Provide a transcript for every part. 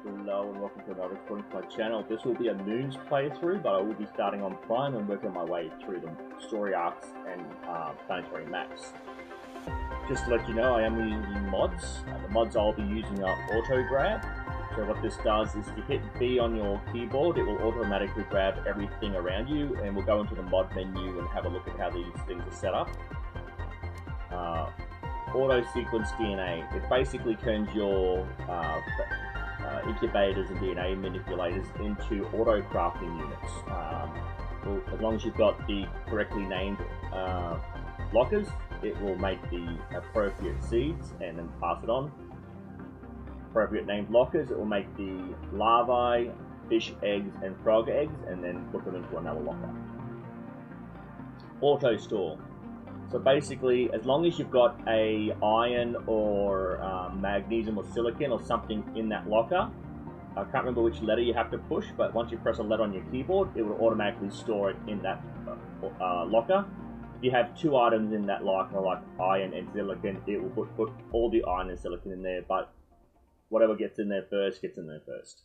Hello and welcome to another recording to my channel. This will be a Moons playthrough, but I will be starting on Prime and working my way through the story arcs and planetary maps. Just to let you know, I am using mods. The mods I'll be using are Auto Grab. So what this does is if you hit B on your keyboard, it will automatically grab everything around you, and we'll go into the mod menu and have a look at how these things are set up. Auto Sequence DNA. It basically turns your incubators and DNA manipulators into auto crafting units. As long as you've got the correctly named lockers, it will make the appropriate seeds and then pass it on. Appropriate named lockers, it will make the larvae, fish eggs, and frog eggs, and then put them into another locker. Auto store. So basically, as long as you've got a iron or magnesium or silicon or something in that locker, I can't remember which letter you have to push, but once you press a letter on your keyboard, it will automatically store it in that locker. If you have two items in that locker, like iron and silicon, it will put all the iron and silicon in there, but whatever gets in there first, gets in there first.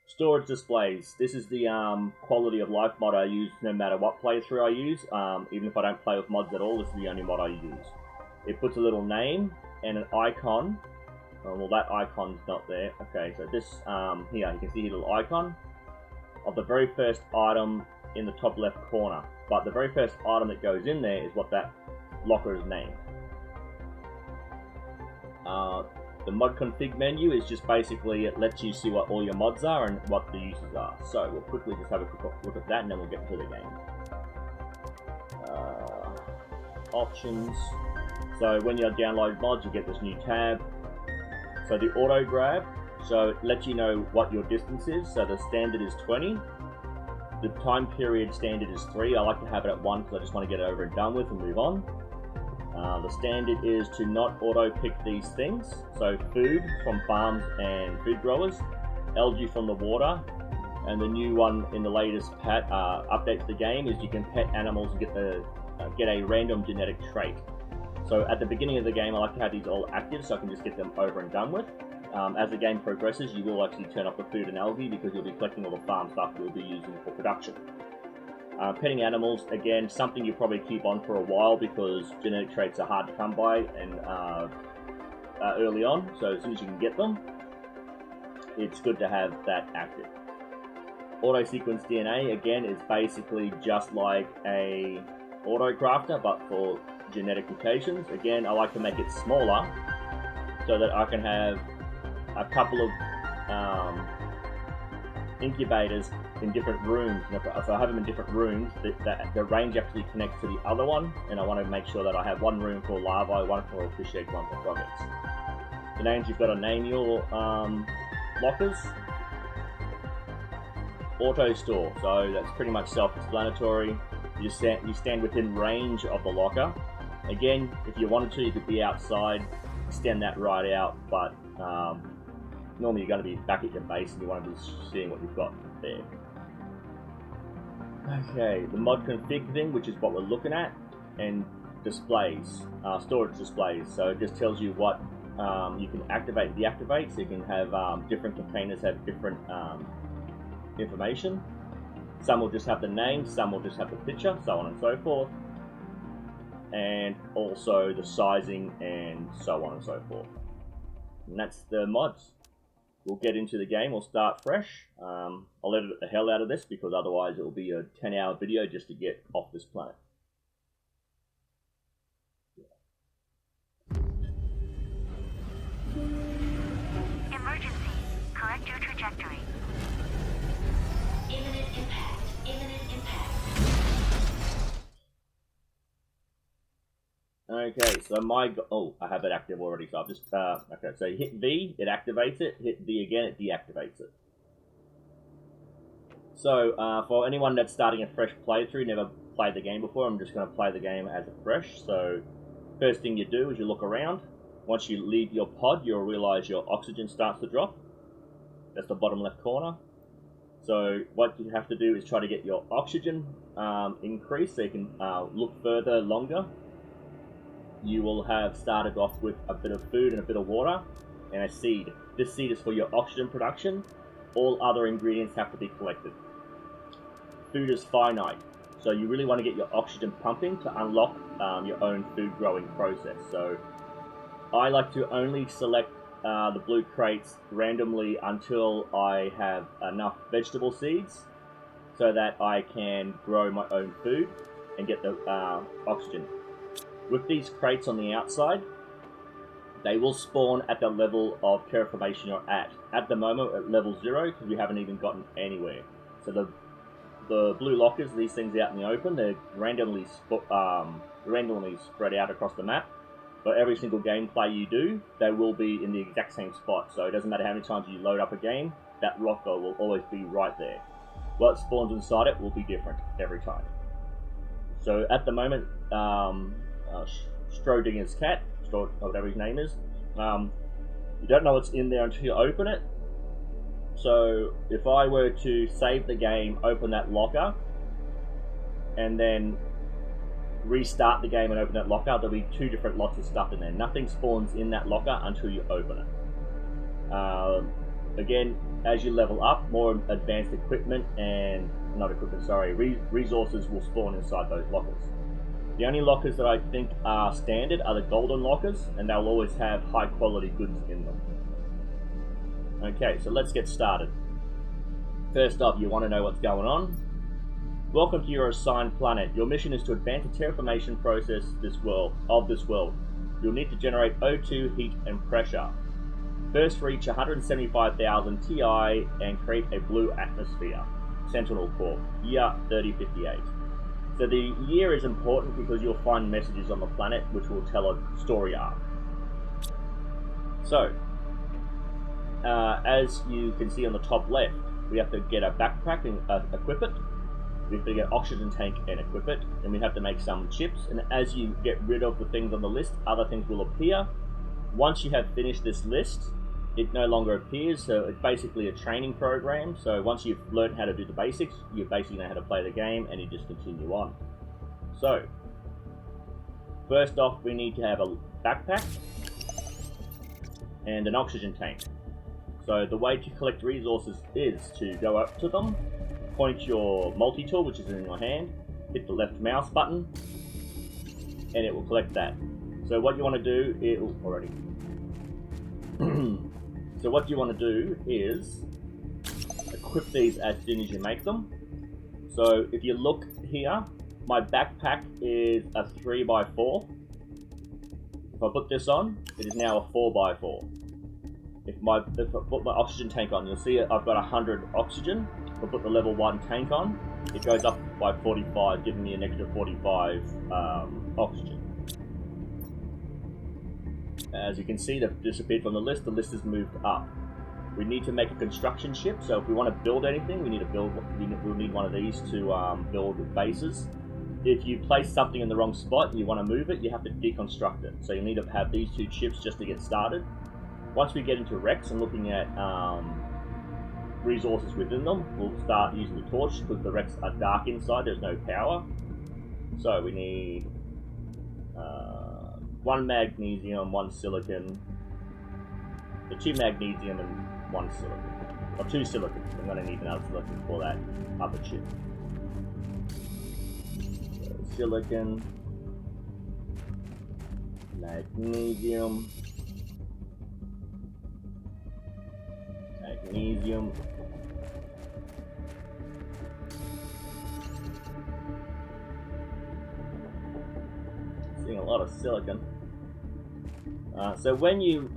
Storage displays. This is the quality of life mod I use no matter what playthrough I use. Even if I don't play with mods at all, this is the only mod I use. It puts a little name and an icon. Well, that icon's not there. Okay, so this, here, you can see a little icon of the very first item in the top left corner. But the very first item that goes in there is what that locker is named. The mod config menu is just basically, it lets you see what all your mods are and what the uses are. So we'll quickly just have a quick look at that and then we'll get into the game. Options. So when you download mods, you get this new tab. So the auto grab, so it lets you know what your distance is. So the standard is 20. The time period standard is 3. I like to have it at 1 because I just want to get it over and done with and move on. The standard is to not auto-pick these things, so food from farms and food growers, algae from the water, and the new one in the latest update to the game is you can pet animals and get a random genetic trait. So at the beginning of the game, I like to have these all active so I can just get them over and done with. As the game progresses, you will actually turn off the food and algae because you'll be collecting all the farm stuff you'll be using for production. Petting animals, again, something you probably keep on for a while because genetic traits are hard to come by and early on, so as soon as you can get them, it's good to have that active. Auto sequence DNA, again, is basically just like a auto crafter, but for genetic mutations. Again, I like to make it smaller so that I can have a couple of incubators in different rooms, and if I have them in different rooms, the range actually connects to the other one, and I want to make sure that I have one room for larvae, one for fish eggs, one for frog eggs. The names, you've got to name your lockers. Auto store, so that's pretty much self-explanatory. You stand within range of the locker. Again, if you wanted to, you could be outside, extend that right out, but normally you're going to be back at your base and you want to be seeing what you've got there. Okay, the mod config thing, which is what we're looking at, and displays, storage displays. So it just tells you what you can activate and deactivate. So you can have different containers have different information. Some will just have the name, some will just have the picture, so on and so forth. And also the sizing and so on and so forth. And that's the mods. We'll get into the game, we'll start fresh. I'll edit the hell out of this because otherwise it will be a 10-hour video just to get off this planet. Emergency. Correct your trajectory. Imminent impact. Imminent impact. Okay, so I have it active already, so I've just, okay, so you hit V, it activates it, hit V again, it deactivates it. So, for anyone that's starting a fresh playthrough, never played the game before, I'm just going to play the game as a fresh. So, first thing you do is you look around. Once you leave your pod, you'll realize your oxygen starts to drop. That's the bottom left corner. So, what you have to do is try to get your oxygen increased so you can look further longer. you will have started off with a bit of food and a bit of water and a seed. This seed is for your oxygen production. All other ingredients have to be collected. Food is finite, so you really want to get your oxygen pumping to unlock your own food growing process. So I like to only select the blue crates randomly until I have enough vegetable seeds so that I can grow my own food and get the oxygen. With these crates on the outside, they will spawn at the level of terraformation you're at. At the moment, at level 0, because we haven't even gotten anywhere. So the blue lockers, these things out in the open, they're randomly spread out across the map. But every single gameplay you do, they will be in the exact same spot. So it doesn't matter how many times you load up a game, that locker will always be right there. What spawns inside it will be different every time. So at the moment, Schrodinger's cat, or whatever his name is, you don't know what's in there until you open it. So if I were to save the game, open that locker, and then restart the game and open that locker, there'll be 2 different lots of stuff in there. Nothing spawns in that locker until you open it. Again, as you level up, more advanced equipment and resources will spawn inside those lockers. The only lockers that I think are standard are the golden lockers, and they'll always have high quality goods in them. Okay, so let's get started. First up, you want to know what's going on. Welcome to your assigned planet. Your mission is to advance the terraformation process of this world. You'll need to generate O2, heat, and pressure. First reach 175,000 TI and create a blue atmosphere. Sentinel Corp, year 3058. So the year is important because you'll find messages on the planet which will tell a story arc. So, as you can see on the top left, we have to get a backpack and equip it. We have to get an oxygen tank and equip it, and we have to make some chips. And as you get rid of the things on the list, other things will appear. Once you have finished this list, it no longer appears, so it's basically a training program. So once you've learned how to do the basics, you basically know how to play the game, and you just continue on. So, first off, we need to have a backpack and an oxygen tank. So the way to collect resources is to go up to them, point your multi-tool, which is in your hand, hit the left mouse button, and it will collect that. So what you want to do is... So what you want to do is equip these as soon as you make them. So if you look here, my backpack is a 3x4. If I put this on, it is now a 4x4. If I put my oxygen tank on, you'll see I've got 100 oxygen. If I put the level 1 tank on, it goes up by 45, giving me an extra 45 oxygen. As you can see, they've disappeared from the list has moved up. We need to make a construction ship, so if we want to build anything, we'll need one of these to build bases. If you place something in the wrong spot and you want to move it, you have to deconstruct it. So you need to have these 2 chips just to get started. Once we get into Rex and looking at resources within them, we'll start using the torch because the Rex are dark inside, there's no power. So we need 1 magnesium, 1 silicon, 2 magnesium and 1 silicon. Or 2 silicon. I'm going to need another silicon for that other chip. So silicon, magnesium, magnesium, seeing a lot of silicon. So when you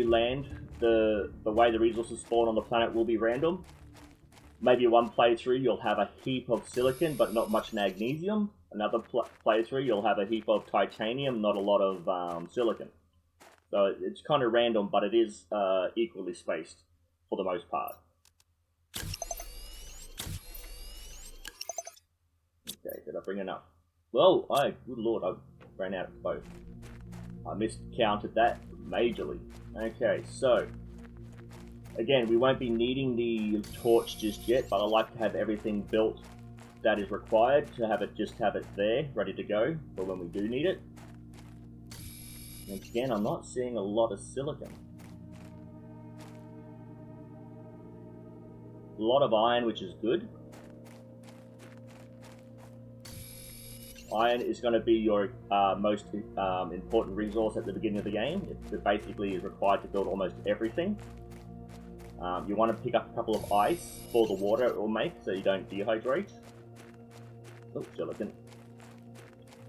land, the way the resources spawn on the planet will be random. Maybe one playthrough you'll have a heap of silicon but not much magnesium. Another playthrough you'll have a heap of titanium, not a lot of silicon. So it's kind of random, but it is equally spaced for the most part. Okay, did I bring enough? Well, good lord, I ran out of both. I miscounted that majorly. Okay, so again, we won't be needing the torch just yet, but I like to have everything built that is required to have it there, ready to go for when we do need it. Again, I'm not seeing a lot of silicon. A lot of iron, which is good. Iron is going to be your most important resource at the beginning of the game. It basically is required to build almost everything. You want to pick up a couple of ice for the water it will make so you don't dehydrate. Oh, silicon.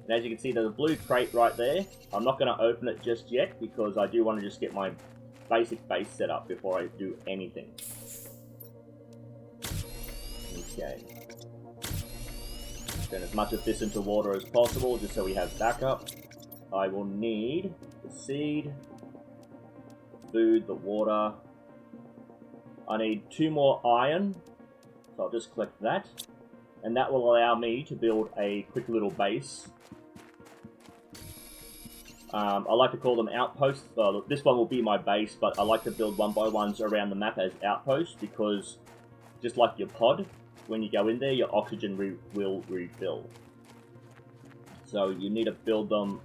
And as you can see, there's a blue crate right there. I'm not going to open it just yet because I do want to just get my basic base set up before I do anything. Okay. Turn as much of this into water as possible just so we have backup. I will need the seed, the food, the water. I need 2 more iron, so I'll just collect that. And that will allow me to build a quick little base. I like to call them outposts. This one will be my base, but I like to build one by ones around the map as outposts because, just like your pod, when you go in there, your oxygen will refill. So you need to build them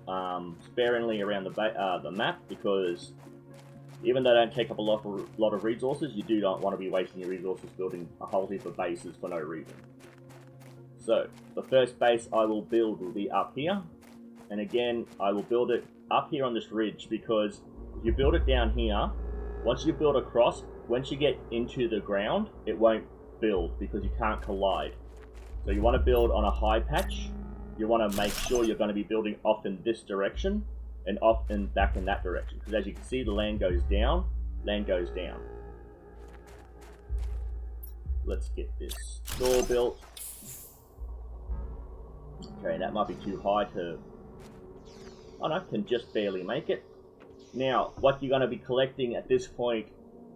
sparingly around the map because even though they don't take up a lot of resources, you do not want to be wasting your resources building a whole heap of bases for no reason. So the first base I will build will be up here. And again, I will build it up here on this ridge because if you build it down here, once you build across, once you get into the ground, it won't build because you can't collide. So you want to build on a high patch. You want to make sure you're going to be building off in this direction and off and back in that direction. Because as you can see, the land goes down, land goes down. Let's get this door built. Okay, that might be too high to... Oh no, can just barely make it. Now, what you're going to be collecting at this point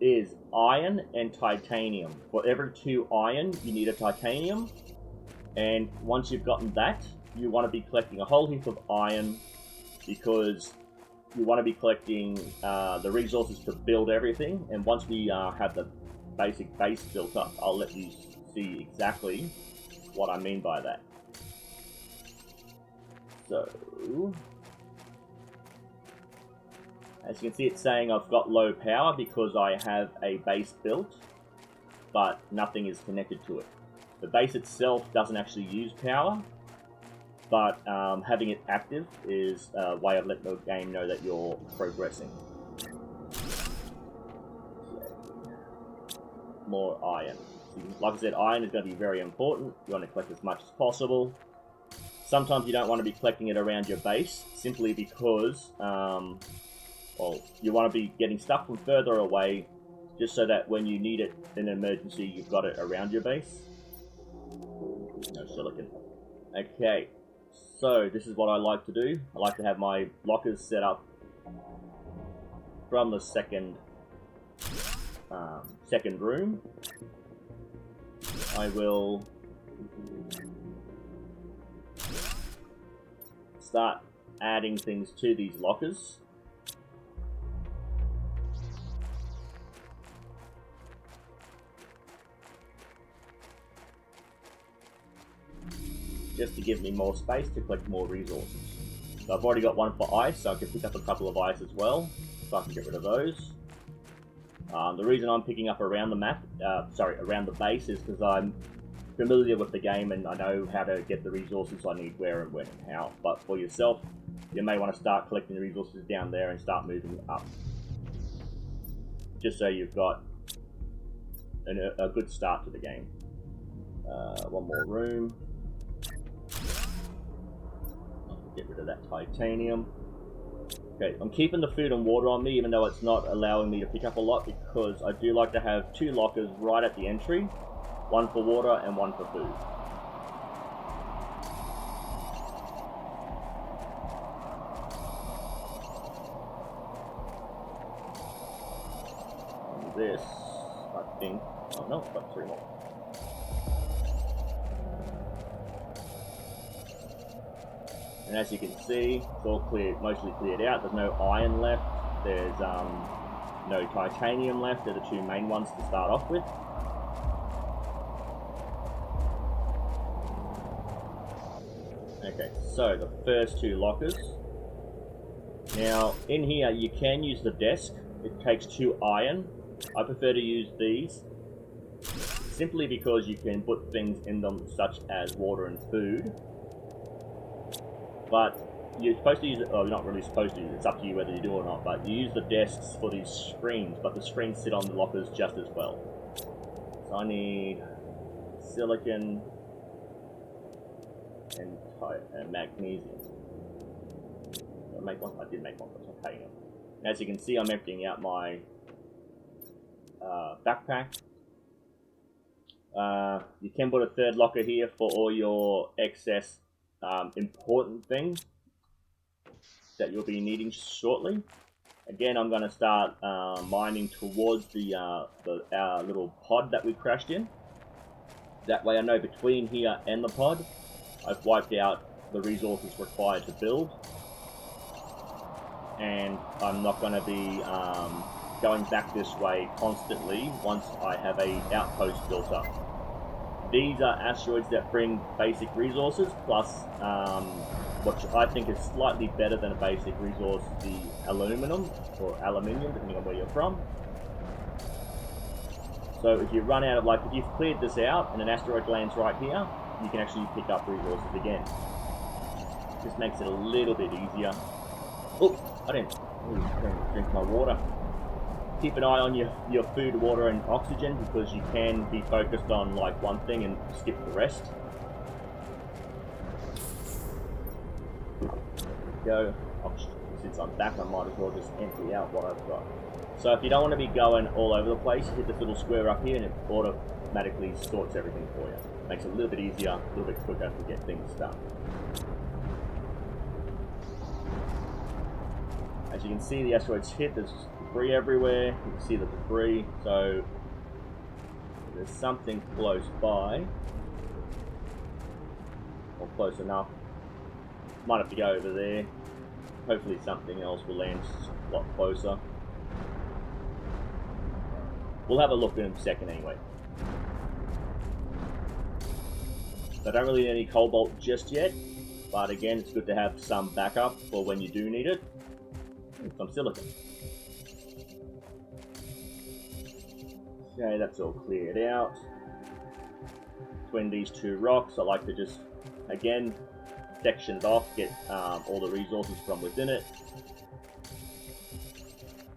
is iron and titanium. For every 2 iron, you need a titanium. And once you've gotten that, you want to be collecting a whole heap of iron because you want to be collecting the resources to build everything. And once we have the basic base built up, I'll let you see exactly what I mean by that. So... as you can see, it's saying I've got low power because I have a base built, but nothing is connected to it. The base itself doesn't actually use power, but having it active is a way of letting the game know that you're progressing. More iron. Like I said, iron is going to be very important. You want to collect as much as possible. Sometimes you don't want to be collecting it around your base, simply because... well, you want to be getting stuff from further away, just so that when you need it in an emergency, you've got it around your base. No silicon. Okay, so this is what I like to do. I like to have my lockers set up from the second room. I will start adding things to these lockers. Just to give me more space to collect more resources. So I've already got one for ice, so I can pick up a couple of ice as well, so I can get rid of those. The reason I'm picking up around the map, around the base, is because I'm familiar with the game and I know how to get the resources I need where and when and how. But for yourself, you may want to start collecting the resources down there and start moving up. Just so you've got a good start to the game. One more room. Get rid of that titanium. Okay, I'm keeping the food and water on me, even though it's not allowing me to pick up a lot, because I do like to have 2 lockers right at the entry. One for water and one for food. And this, I think... oh no, I've got 3 more. And as you can see, it's all cleared, mostly cleared out. There's no iron left. There's no titanium left. They're the 2 main ones to start off with. Okay, so the first 2 lockers Now, in here, you can use the desk. It takes 2 iron. I prefer to use these, simply because you can put things in them such as water and food. But you're supposed to use it, oh, you're not really supposed to use it, it's up to you whether you do or not, but you use the desks for these screens, but the screens sit on the lockers just as well. So I need silicon and magnesium. Did I make one? I did make one, but it's okay now. As you can see, I'm emptying out my backpack. You can put a third locker here for all your excess important things that you'll be needing shortly. Again, I'm going to start mining towards our little pod that we crashed in. That way I know between here and the pod, I've wiped out the resources required to build. And I'm not going to be going back this way constantly once I have a outpost built up. These are asteroids that bring basic resources, plus what I think is slightly better than a basic resource, the aluminum, or aluminium, depending on where you're from. So if you run out of, like, if you've cleared this out and an asteroid lands right here, you can actually pick up resources again. This makes it a little bit easier. Oh, I didn't drink my water. Keep an eye on your food, water, and oxygen, because you can be focused on like one thing and skip the rest. There we go. Since I'm back, I might as well just empty out what I've got. So if you don't want to be going all over the place, you hit this little square up here and it automatically sorts everything for you. Makes it a little bit easier, a little bit quicker to get things done. As you can see, the asteroid's hit. There's debris everywhere. You can see the debris. So there's something close by, or close enough. Might have to go over there. Hopefully something else will land a lot closer. We'll have a look in a second anyway. So I don't really need any cobalt just yet, but again, it's good to have some backup for when you do need it. Some silicon. Okay, that's all cleared out. Between these 2 rocks, I like to just, again, section it off, get all the resources from within it.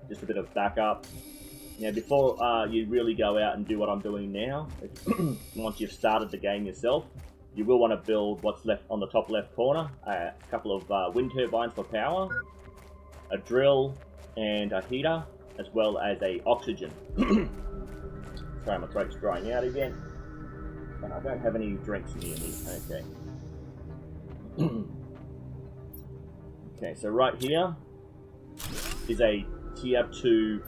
Just a bit of backup. Now, before you really go out and do what I'm doing now, once you've started the game yourself, you will want to build what's left on the top left corner, a couple of wind turbines for power, a drill, and a heater, as well as a oxygen. Sorry, my throat's drying out again. And I don't have any drinks near me. Okay. Okay, so right here is a tier 2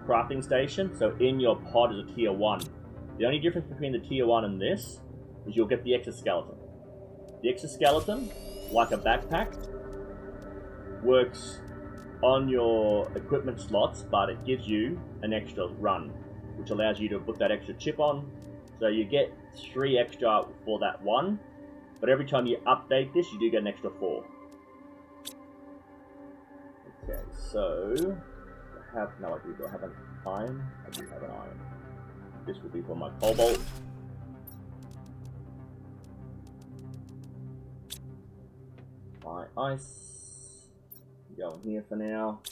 crafting station. So in your pod is a tier 1. The only difference between the tier 1 and this is you'll get the exoskeleton. The exoskeleton, like a backpack, works on your equipment slots, but it gives you an extra run, which allows you to put that extra chip on. So you get 3 extra for that 1, but every time you update this, you do get an extra 4. Okay, so I have no idea. Do I have an iron? I do have an iron. This will be for my cobalt. My ice. Go in here for now.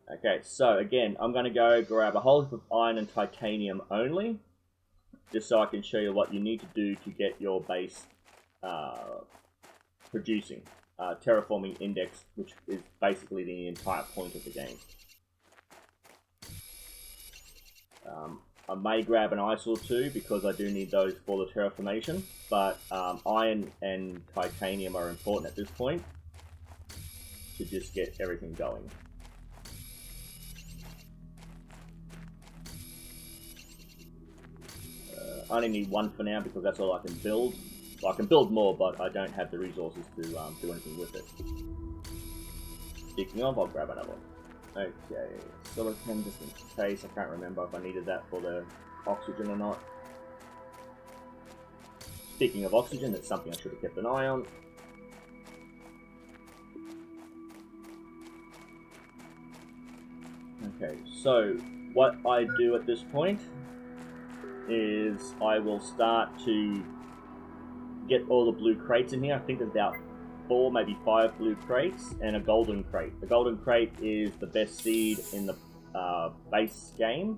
Okay, so again, I'm going to go grab a whole heap of iron and titanium only, just so I can show you what you need to do to get your base producing. Terraforming index, which is basically the entire point of the game. I may grab an ice or 2 because I do need those for the terraformation, but iron and titanium are important at this point to just get everything going. I only need 1 for now because that's all I can build. Well, I can build more, but I don't have the resources to do anything with it. Speaking of, I'll grab another one. Okay, silicon, just in case. I can't remember if I needed that for the oxygen or not. Speaking of oxygen, that's something I should have kept an eye on. Okay, so what I do at this point is I will start to get all the blue crates in here. I think there's about 4, maybe 5 blue crates and a golden crate. The golden crate is the best seed in the base game.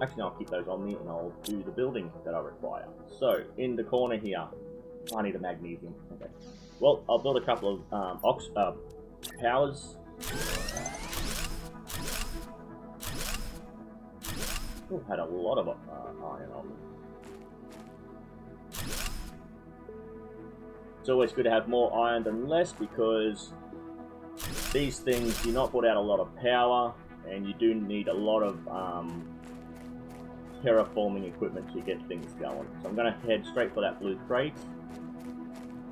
Actually, no, I'll keep those on me and I'll do the building that I require. So, in the corner here, I need a magnesium. Okay. Well, I'll build a couple of powers. Ooh, had a lot of iron on them. It's always good to have more iron than less because these things do not put out a lot of power, and you do need a lot of terraforming equipment to get things going. So I'm going to head straight for that blue crate.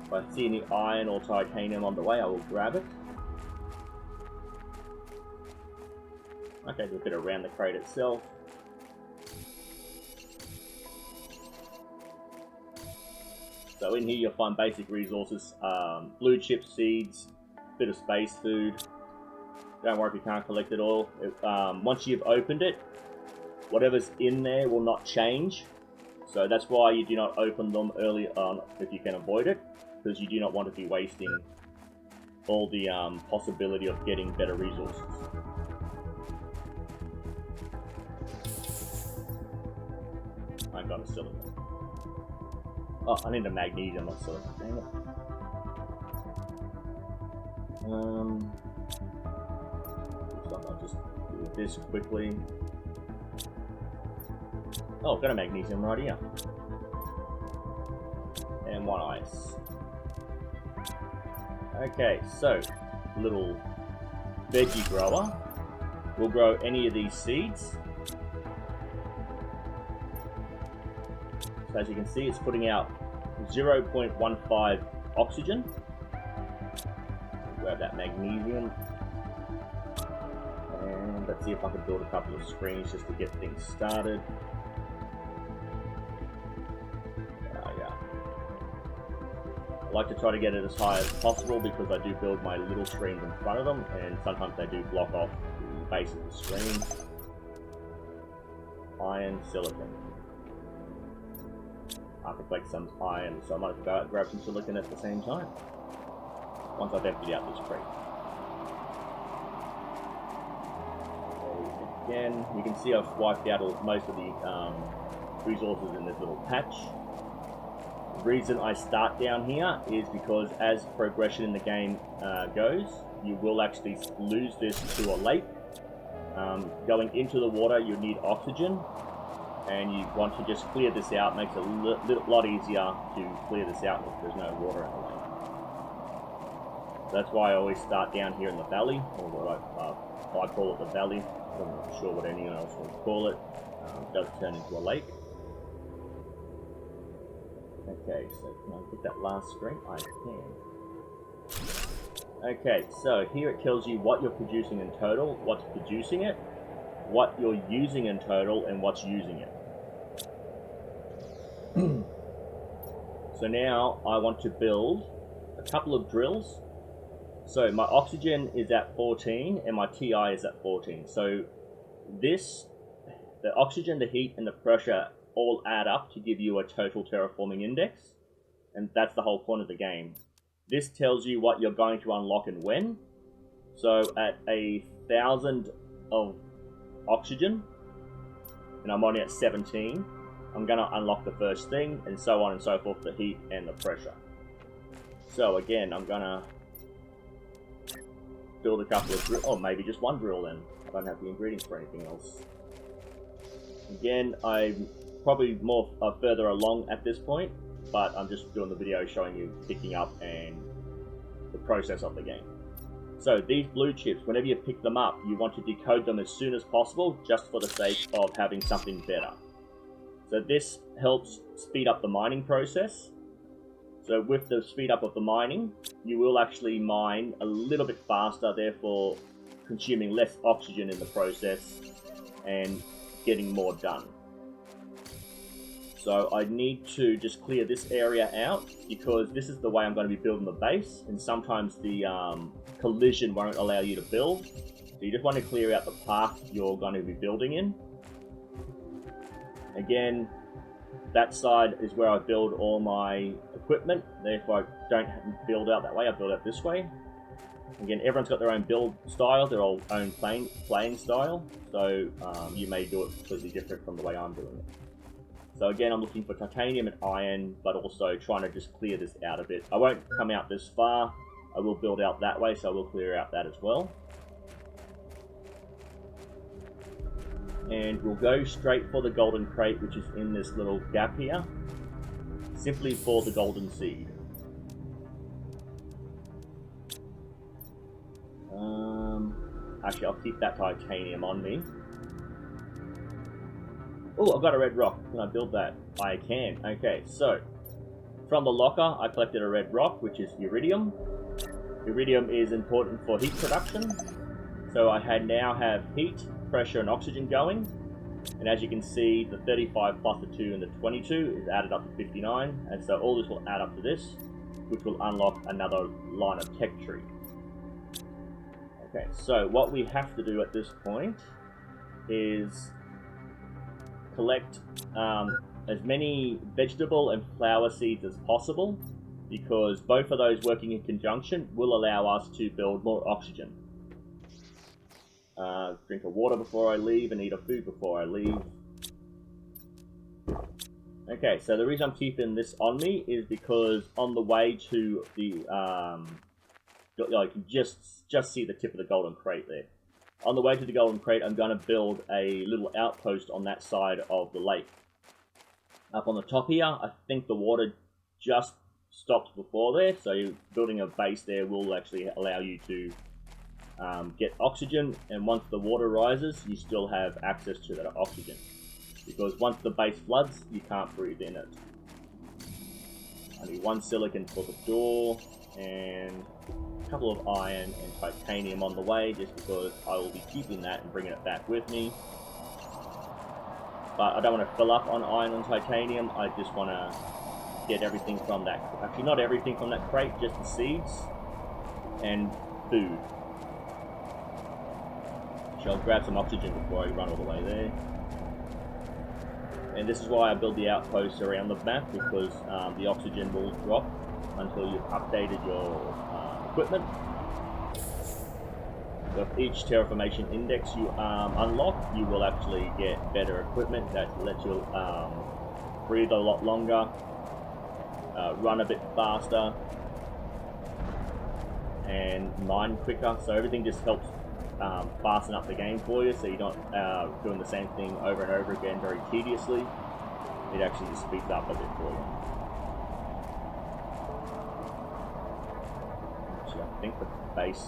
If I see any iron or titanium on the way, I will grab it. Okay, do a bit around the crate itself. So in here you'll find basic resources, blue chip seeds, bit of space food. Don't worry if you can't collect it all. Once you've opened it, whatever's in there will not change. So that's why you do not open them early on if you can avoid it, because you do not want to be wasting all the possibility of getting better resources. I got a silicon. Oh, I need a magnesium, not silicon. Damn it. So I'll just do this quickly. Oh, got a magnesium right here. And 1 ice. Okay, so little veggie grower will grow any of these seeds. So as you can see, it's putting out 0.15 oxygen. Grab that magnesium. And let's see if I can build a couple of screens just to get things started. Yeah. I like to try to get it as high as possible because I do build my little screens in front of them, and sometimes they do block off the base of the screen. Iron, silicon. I can collect some iron, so I might go out and grab some silicon at the same time. Once I've emptied out this crate. Again, you can see I've wiped out most of the resources in this little patch. The reason I start down here is because as progression in the game goes, you will actually lose this to a lake. Going into the water, you need oxygen. And you want to just clear this out. Makes it a lot easier to clear this out if there's no water in the lake. So that's why I always start down here in the valley, or what I call it the valley. I'm not sure what anyone else will call it. It does turn into a lake. Okay, so can I get that last screen? I can. Okay, so here it tells you what you're producing in total, what's producing it, what you're using in total, and what's using it. So now I want to build a couple of drills. So my oxygen is at 14 and my TI is at 14. So the oxygen, the heat, and the pressure all add up to give you a total terraforming index. And that's the whole point of the game. This tells you what you're going to unlock and when. So at 1,000 of oxygen, and I'm only at 17, I'm going to unlock the first thing, and so on and so forth, the heat and the pressure. So again, I'm going to build a couple of drills, or maybe just one drill then. I don't have the ingredients for anything else. Again, I'm probably more further along at this point, but I'm just doing the video showing you picking up and the process of the game. So these blue chips, whenever you pick them up, you want to decode them as soon as possible, just for the sake of having something better. So this helps speed up the mining process. So with the speed up of the mining, you will actually mine a little bit faster, therefore consuming less oxygen in the process and getting more done. So I need to just clear this area out because this is the way I'm going to be building the base, and sometimes the collision won't allow you to build. So you just want to clear out the path you're going to be building in. Again, that side is where I build all my equipment. Therefore, I don't build out that way. I build out this way. Again, everyone's got their own build style, their own playing style. So you may do it completely different from the way I'm doing it. So again, I'm looking for titanium and iron, but also trying to just clear this out a bit. I won't come out this far. I will build out that way, so I will clear out that as well. And we'll go straight for the golden crate, which is in this little gap here, simply for the golden seed. Actually, I'll keep that titanium on me. Oh, I've got a red rock. Can I build that? I can. Okay, so from the locker, I collected a red rock, which is iridium. Iridium is important for heat production. So I now have heat, pressure, and oxygen going. And as you can see, the 35 plus the 2 and the 22 is added up to 59. And so all this will add up to this, which will unlock another line of tech tree. Okay, so what we have to do at this point is collect as many vegetable and flower seeds as possible, because both of those working in conjunction will allow us to build more oxygen. Drink of water before I leave and eat a food before I leave. Okay, so the reason I'm keeping this on me is because on the way to the you can just see the tip of the golden crate there. On the way to the golden crate, I'm going to build a little outpost on that side of the lake. Up on the top here, I think the water just stops before there, so building a base there will actually allow you to get oxygen, and once the water rises, you still have access to that oxygen. Because once the base floods, you can't breathe in it. I need 1 silicon for the door, and a couple of iron and titanium on the way, just because I will be keeping that and bringing it back with me. But I don't want to fill up on iron and titanium, I just want to get everything from that. Actually, not everything from that crate, just the seeds and food. So I'll grab some oxygen before I run all the way there. And this is why I build the outposts around the map, because the oxygen will drop until you've updated your equipment. With each terraformation index you unlock, you will actually get better equipment that lets you breathe a lot longer, run a bit faster, and mine quicker. So everything just helps fasten up the game for you, so you're not doing the same thing over and over again very tediously. It actually just speeds up a bit for you. Actually, I think the base...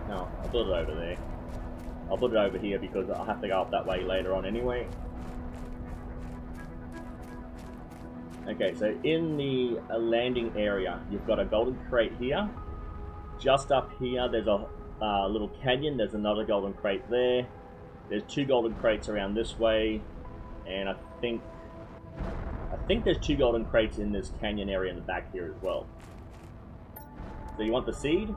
No, I'll build it over there. I'll build it over here because I'll have to go up that way later on anyway. Okay, so in the landing area, you've got a golden crate here. Just up here, there's a little canyon. There's another golden crate there. There's 2 golden crates around this way, and I think there's 2 golden crates in this canyon area in the back here as well. So you want the seed,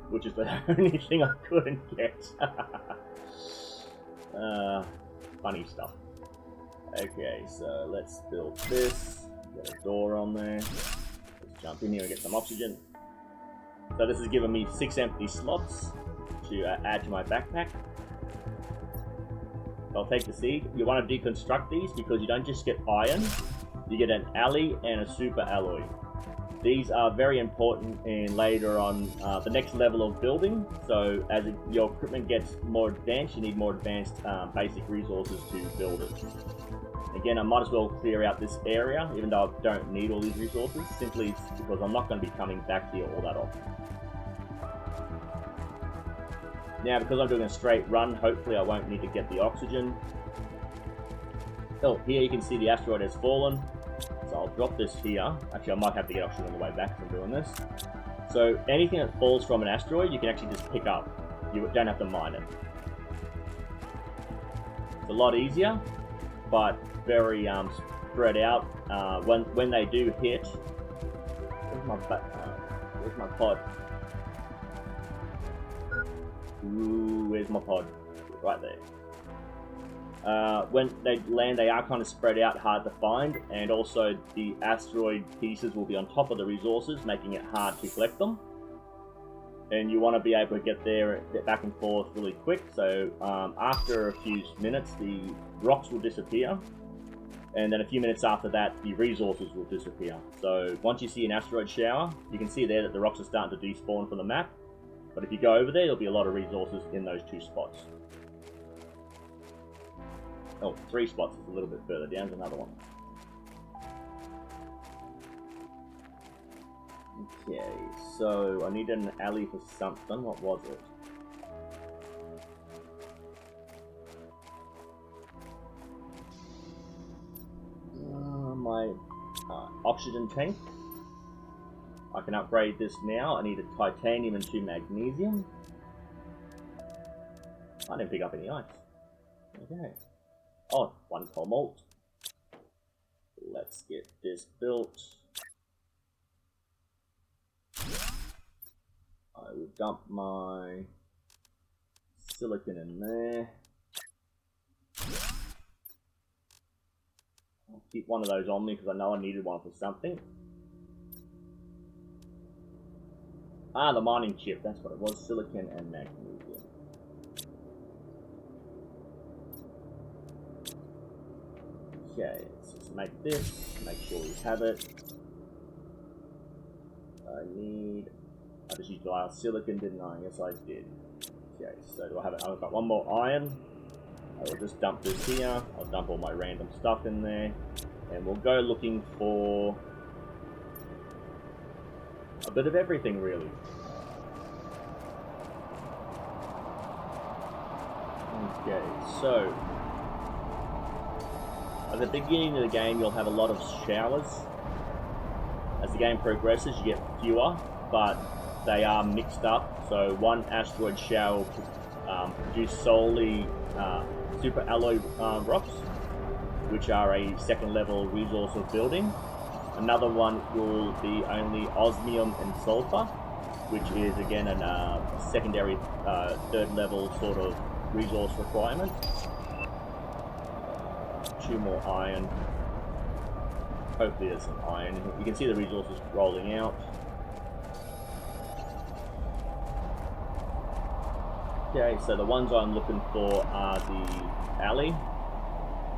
which is the only thing I couldn't get. Funny stuff. Okay, so let's build this. Get a door on there. Let's jump in here and get some oxygen. So this has given me 6 empty slots to add to my backpack. I'll take the seed. You want to deconstruct these because you don't just get iron, you get an alloy and a super alloy. These are very important in later on the next level of building. So as your equipment gets more advanced, you need more advanced basic resources to build it. Again, I might as well clear out this area, even though I don't need all these resources, simply because I'm not going to be coming back here all that often. Now, because I'm doing a straight run, hopefully I won't need to get the oxygen. Oh, here you can see the asteroid has fallen. So I'll drop this here. Actually, I might have to get oxygen on the way back from doing this. So anything that falls from an asteroid, you can actually just pick up. You don't have to mine it. It's a lot easier, but very spread out. When they do hit, where's my pod? Ooh, where's my pod? Right there. When they land, they are kind of spread out, hard to find, and also the asteroid pieces will be on top of the resources, making it hard to collect them. And you want to be able to get there, get back and forth really quick. So after a few minutes, the rocks will disappear, and then a few minutes after that, the resources will disappear. So once you see an asteroid shower, you can see there that the rocks are starting to despawn from the map. But if you go over there, there'll be a lot of resources in those 2 spots. Oh, 3 spots is a little bit further down. There's another one. Okay, so I needed an alley for something. What was it? My oxygen tank. I can upgrade this now. I need a titanium and 2 magnesium. I didn't pick up any ice. Okay. Oh, 1 cobalt. Let's get this built. I will dump my silicon in there. I'll keep one of those on me because I know I needed one for something. Ah, the mining chip, that's what it was. Silicon and magnesium. Okay, let's just make this, make sure we have it. I just used the last silicon, didn't I? Yes, I did. Okay, so do I have it? I've got 1 more iron. I will just dump this here. I'll dump all my random stuff in there. And we'll go looking for a bit of everything, really. Okay, so at the beginning of the game, you'll have a lot of showers. As the game progresses, you get fewer, but they are mixed up. So 1 asteroid shower will produce solely super alloy rocks, which are a 2nd level resource of building. Another one will be only osmium and sulfur, which is again a secondary 3rd level sort of resource requirement. 2 more iron. Hopefully there's some iron. You can see the resources rolling out. Okay, so the ones I'm looking for are the alley,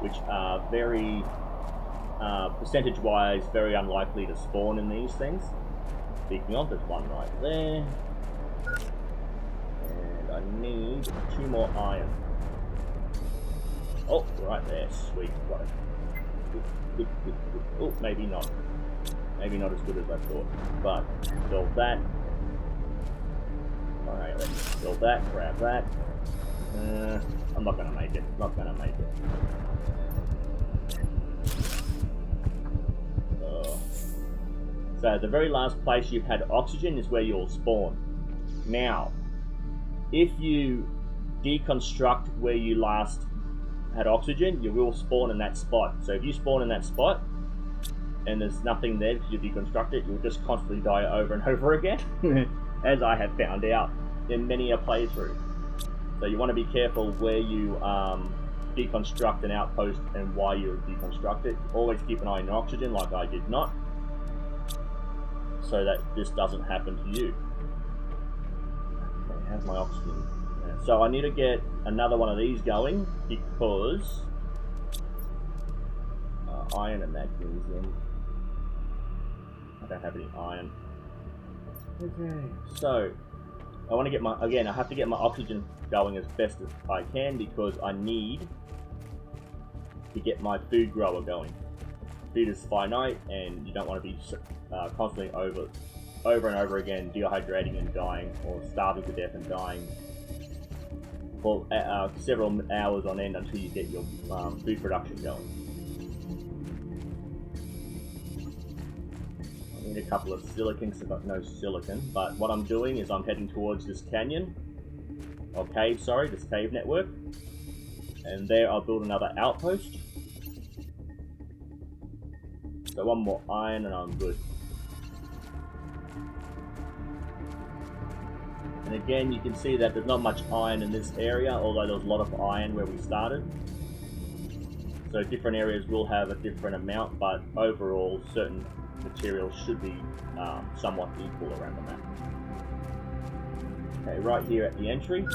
which are very, percentage-wise, very unlikely to spawn in these things. Speaking of, there's one right there. And I need 2 more iron. Oh, right there, sweet, got it. Good. Oh, maybe not. Maybe not as good as I thought. But, build that. Alright, let's build that, grab that. I'm not gonna make it. Not gonna make it. So the very last place you've had oxygen is where you'll spawn. Now, if you deconstruct where you last had oxygen, you will spawn in that spot. So if you spawn in that spot and there's nothing there because you deconstruct it, you'll just constantly die over and over again, as I have found out in many a playthrough. So you want to be careful where you deconstruct an outpost and why you deconstruct it. Always keep an eye on oxygen, like I did not, so that this doesn't happen to you. Okay, how's my oxygen? So I need to get another one of these going because iron and magnesium. I don't have any iron. Okay, so I want to get my, again, I have to get my oxygen going as best as I can because I need to get my food grower going. Food is finite and you don't want to be constantly over and over again dehydrating and dying, or starving to death and dying for several hours on end until you get your food production going. I need a couple of silicon because I've got no silicon, but what I'm doing is I'm heading towards this canyon, or cave, sorry, this cave network, and there I'll build another outpost. So 1 more iron and I'm good. And And again, you can see that there's not much iron in this area, although there's a lot of iron where we started. So different areas will have a different amount, but overall, certain materials should be somewhat equal around the map. Okay, right here at the entry.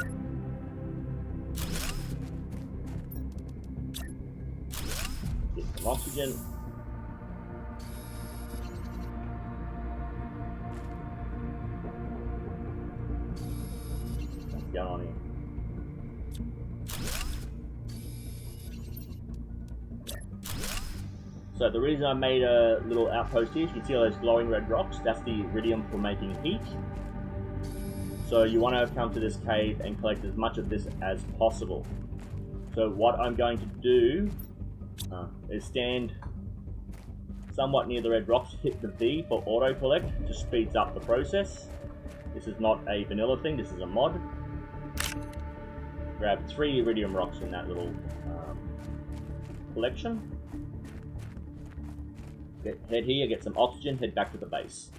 Get some oxygen. What's going on here? So the reason I made a little outpost here, you can see all those glowing red rocks, that's the iridium for making heat. So you want to come to this cave and collect as much of this as possible. So what I'm going to do is stand somewhat near the red rocks, hit the V for auto collect, just speeds up the process. This is not a vanilla thing, this is a mod. Grab 3 iridium rocks in that little collection. Head here, get some oxygen, head back to the base.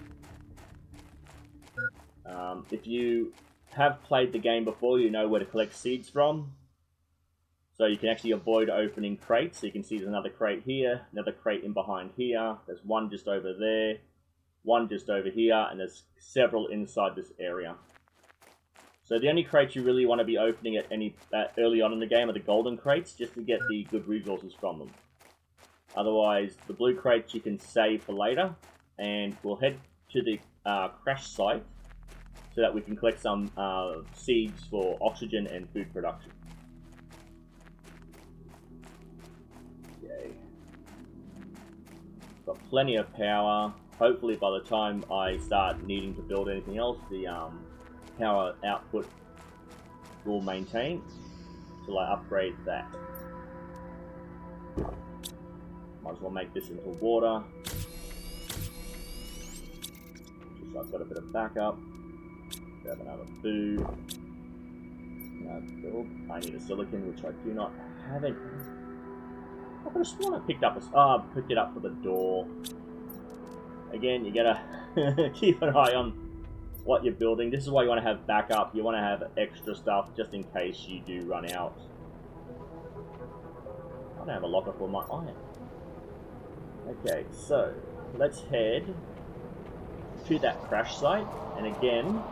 If you have played the game before, you know where to collect seeds from. So you can actually avoid opening crates. So you can see there's another crate here, another crate in behind here. There's one just over there, one just over here, and there's several inside this area. So the only crates you really want to be opening at early on in the game are the golden crates, just to get the good resources from them. Otherwise, the blue crates you can save for later, and we'll head to the crash site so that we can collect some seeds for oxygen and food production. Yay. Got plenty of power. Hopefully by the time I start needing to build anything else, the power output will maintain till I upgrade that. Might as well make this into water. Just so I've got a bit of backup. Grab another food. Build. I need a silicon, which I do not have it. I could have sworn I picked up picked it up for the door. Again, you gotta keep an eye on what you're building. This is why you want to have backup. You want to have extra stuff just in case you do run out. I don't have a locker for my iron. Okay, so let's head to that crash site, and again,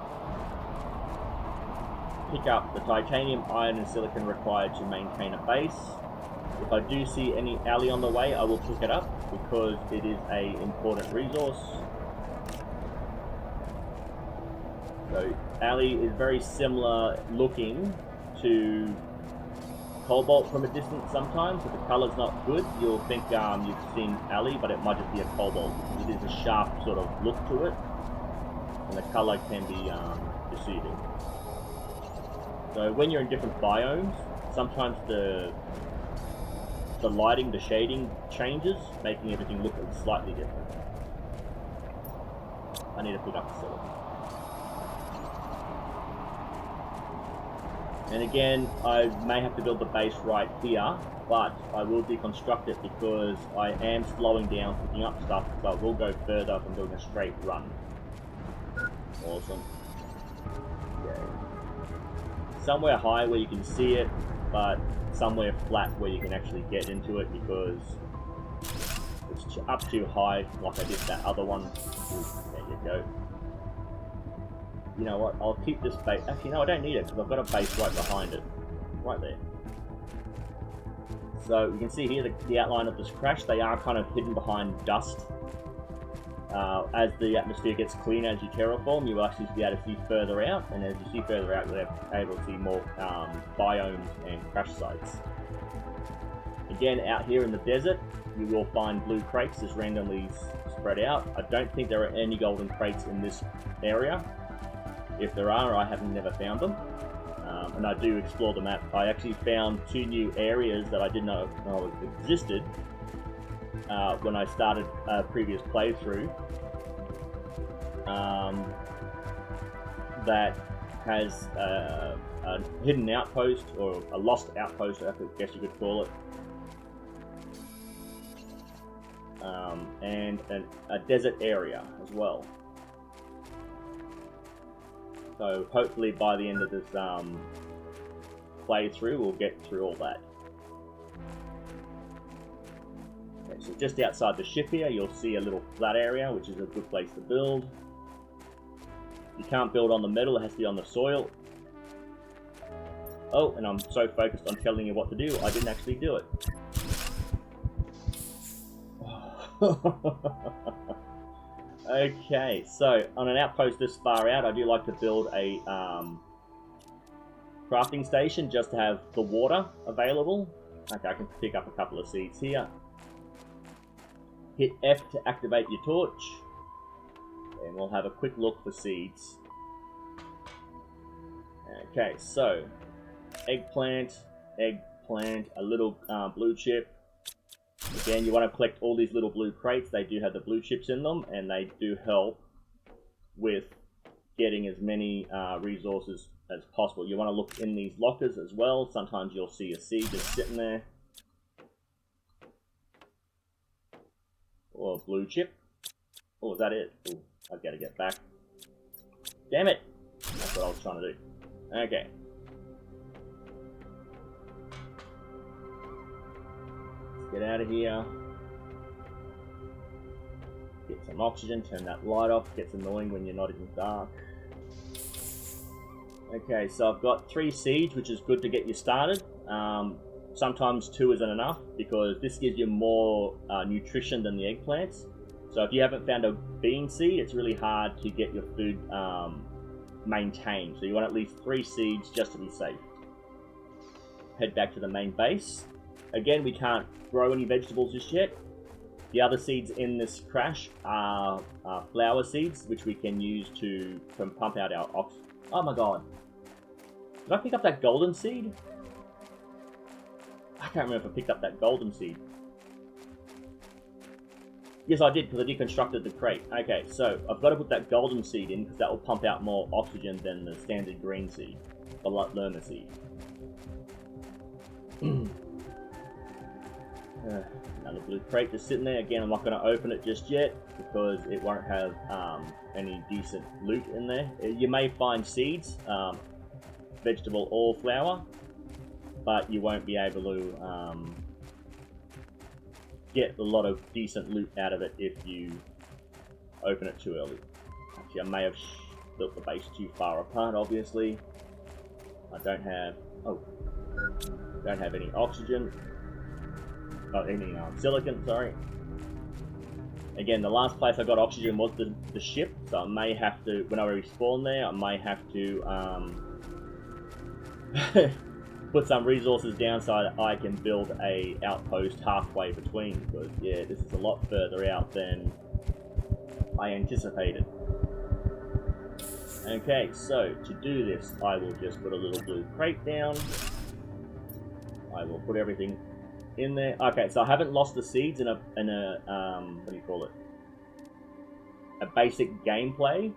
pick up the titanium, iron, and silicon required to maintain a base. If I do see any alley on the way, I will pick it up because it is an important resource. So, alley is very similar looking to cobalt from a distance sometimes. If the color's not good, you'll think you've seen alley, but it might just be a cobalt. It is a sharp sort of look to it, and the color can be deceiving. So when you're in different biomes, sometimes the lighting, the shading changes, making everything look slightly different. I need to pick up the silicon. And again, I may have to build the base right here, but I will deconstruct it because I am slowing down picking up stuff, so I will go further from doing a straight run. Awesome. Okay. Somewhere high where you can see it, but somewhere flat where you can actually get into it because it's up too high like I did that other one. Ooh, there you go. You know what, I'll keep this base. Actually, no, I don't need it because I've got a base right behind it. Right there. So you can see here the outline of this crash. They are kind of hidden behind dust. As the atmosphere gets cleaner as you terraform, you will actually be able to see further out. And as you see further out, you'll be able to see more biomes and crash sites. Again, out here in the desert, you will find blue crates just randomly spread out. I don't think there are any golden crates in this area. If there are, I have never found them. And I do explore the map. I actually found 2 new areas that I didn't know existed when I started a previous playthrough. That has a hidden outpost, or a lost outpost, I guess you could call it. And a desert area as well. So hopefully by the end of this playthrough, we'll get through all that. Okay, so just outside the ship here, you'll see a little flat area, which is a good place to build. You can't build on the metal, it has to be on the soil. Oh, and I'm so focused on telling you what to do, I didn't actually do it. Okay, so on an outpost this far out, I do like to build a crafting station just to have the water available. Okay, I can pick up a couple of seeds here. Hit F to activate your torch, and we'll have a quick look for seeds. Okay, so eggplant, a little blue chip. Again, you want to collect all these little blue crates. They do have the blue chips in them, and they do help with getting as many resources as possible. You want to look in these lockers as well. Sometimes you'll see a seed just sitting there. Or a blue chip. Oh, is that it? Oh, I've got to get back. Damn it! That's what I was trying to do. Okay. Get out of here. Get some oxygen, turn that light off. Gets annoying when you're not in the dark. Okay, so I've got 3 seeds, which is good to get you started. Sometimes 2 isn't enough, because this gives you more nutrition than the eggplants. So if you haven't found a bean seed, it's really hard to get your food maintained. So you want at least 3 seeds just to be safe. Head back to the main base. Again, we can't grow any vegetables just yet. The other seeds in this crash are flower seeds, which we can use to pump out our oxygen. Oh my god. Did I pick up that golden seed? I can't remember if I picked up that golden seed. Yes, I did, because I deconstructed the crate. Okay, so I've got to put that golden seed in, because that will pump out more oxygen than the standard green seed. The Lerma seed. Another blue crate just sitting there. Again, I'm not going to open it just yet because it won't have any decent loot in there. You may find seeds, vegetable or flower, but you won't be able to get a lot of decent loot out of it if you open it too early. Actually, I may have built the base too far apart, obviously. I don't have any oxygen. Any silicon, sorry. Again, the last place I got oxygen was the ship, so I may have to, when I respawn there, I may have to put some resources down so that I can build a outpost halfway between, because yeah, this is a lot further out than I anticipated. Okay, so to do this, I will just put a little blue crate down. I will put everything in there. Okay, so I haven't lost the seeds in a what do you call it? A basic gameplay.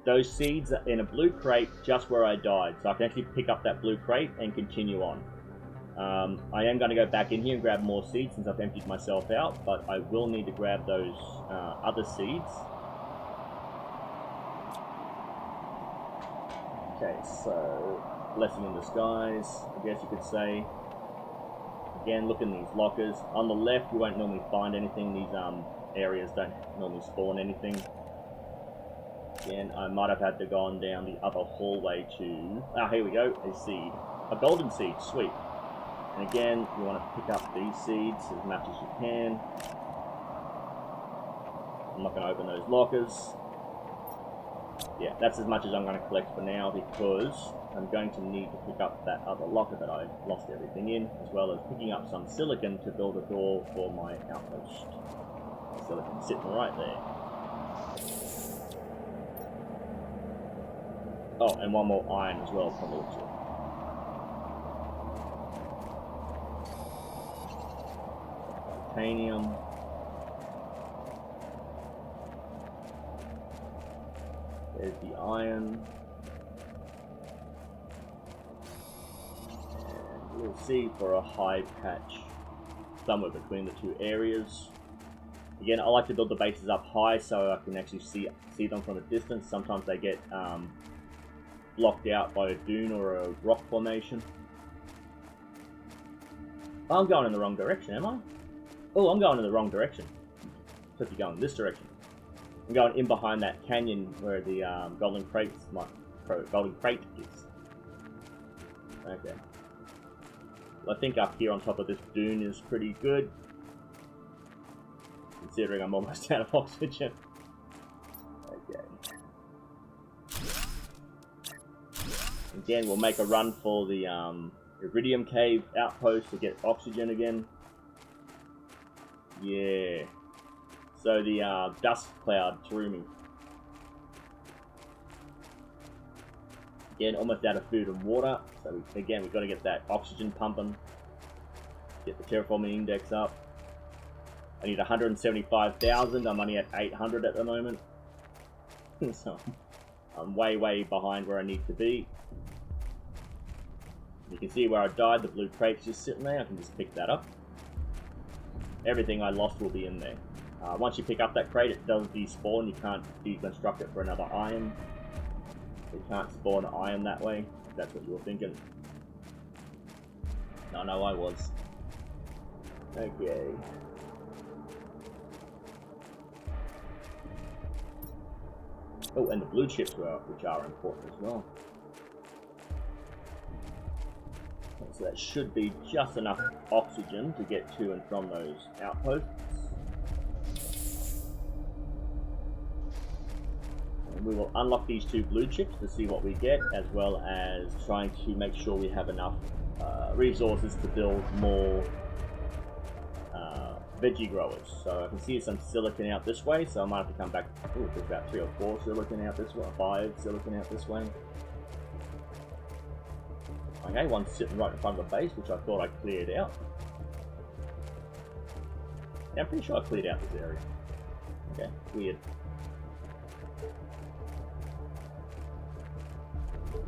Those seeds are in a blue crate just where I died, so I can actually pick up that blue crate and continue on. I am going to go back in here and grab more seeds since I've emptied myself out, but I will need to grab those other seeds. Okay, so blessing in disguise, I guess you could say. Again, look in these lockers. On the left, you won't normally find anything. These areas don't normally spawn anything. Again, I might have had to go on down the other hallway to... Ah, here we go, a seed. A golden seed, sweet. And again, you want to pick up these seeds as much as you can. I'm not going to open those lockers. Yeah, that's as much as I'm going to collect for now, because I'm going to need to pick up that other locker that I lost everything in, as well as picking up some silicon to build a door for my outpost. Silicon sitting right there. Oh, and one more iron as well from the looks of it. Titanium. There's the iron. And we'll see for a high patch somewhere between the two areas. Again, I like to build the bases up high so I can actually see them from a distance. Sometimes they get blocked out by a dune or a rock formation. Oh, I'm going in the wrong direction, am I? Oh, I'm going in the wrong direction. Supposed to be going this direction. I'm going in behind that canyon where the golden crate is. Okay. Well, I think up here on top of this dune is pretty good, considering I'm almost out of oxygen. Okay. Again, we'll make a run for the Iridium Cave outpost to get oxygen again. Yeah. So the dust cloud threw me. Again, almost out of food and water. So we've got to get that oxygen pumping. Get the terraforming index up. I need 175,000. I'm only at 800 at the moment. So I'm way behind where I need to be. You can see where I died. The blue crate's just sitting there. I can just pick that up. Everything I lost will be in there. Once you pick up that crate, it does despawn. You can't deconstruct it for another iron. You can't spawn iron that way, if that's what you were thinking. No, I was. Okay. Oh, and the blue chips, which are important as well. So that should be just enough oxygen to get to and from those outposts. And we will unlock these 2 blue chips to see what we get, as well as trying to make sure we have enough resources to build more veggie growers. So I can see some silicon out this way, so I might have to come back. Ooh, there's about 3 or 4 silicon out this way, 5 silicon out this way. Okay, one's sitting right in front of the base, which I thought I cleared out. Yeah, I'm pretty sure I cleared out this area. Okay, weird.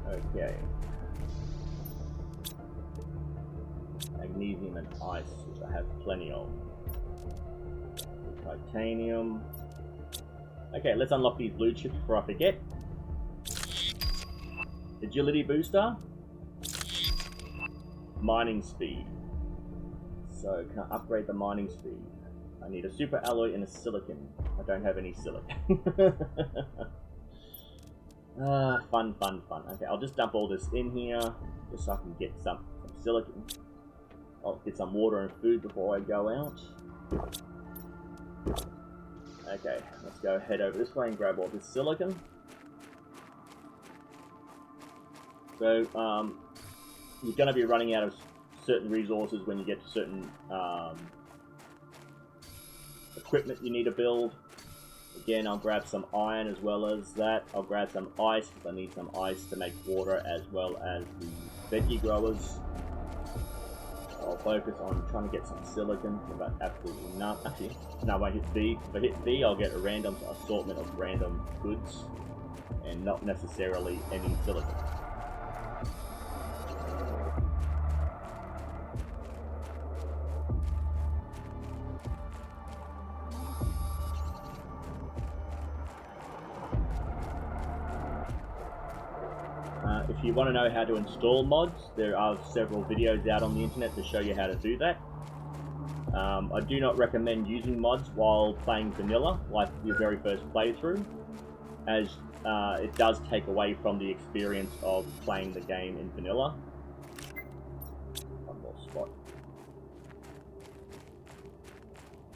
Okay. Magnesium and ice, which I have plenty of. Titanium. Okay, let's unlock these blue chips before I forget. Agility booster. Mining speed. So, can I upgrade the mining speed? I need a super alloy and a silicon. I don't have any silicon. Fun. Okay, I'll just dump all this in here, just so I can get some silicon. I'll get some water and food before I go out. Okay, let's go head over this way and grab all this silicon. So, you're going to be running out of certain resources when you get to certain equipment you need to build. Again, I'll grab some iron as well as that. I'll grab some ice because I need some ice to make water as well as the veggie growers. I'll focus on trying to get some silicon, but absolutely none. Actually, no, I hit V. If I hit V, I'll get a random assortment of random goods and not necessarily any silicon. If you want to know how to install mods, there are several videos out on the internet to show you how to do that. I do not recommend using mods while playing vanilla, like your very first playthrough, as it does take away from the experience of playing the game in vanilla. One more spot.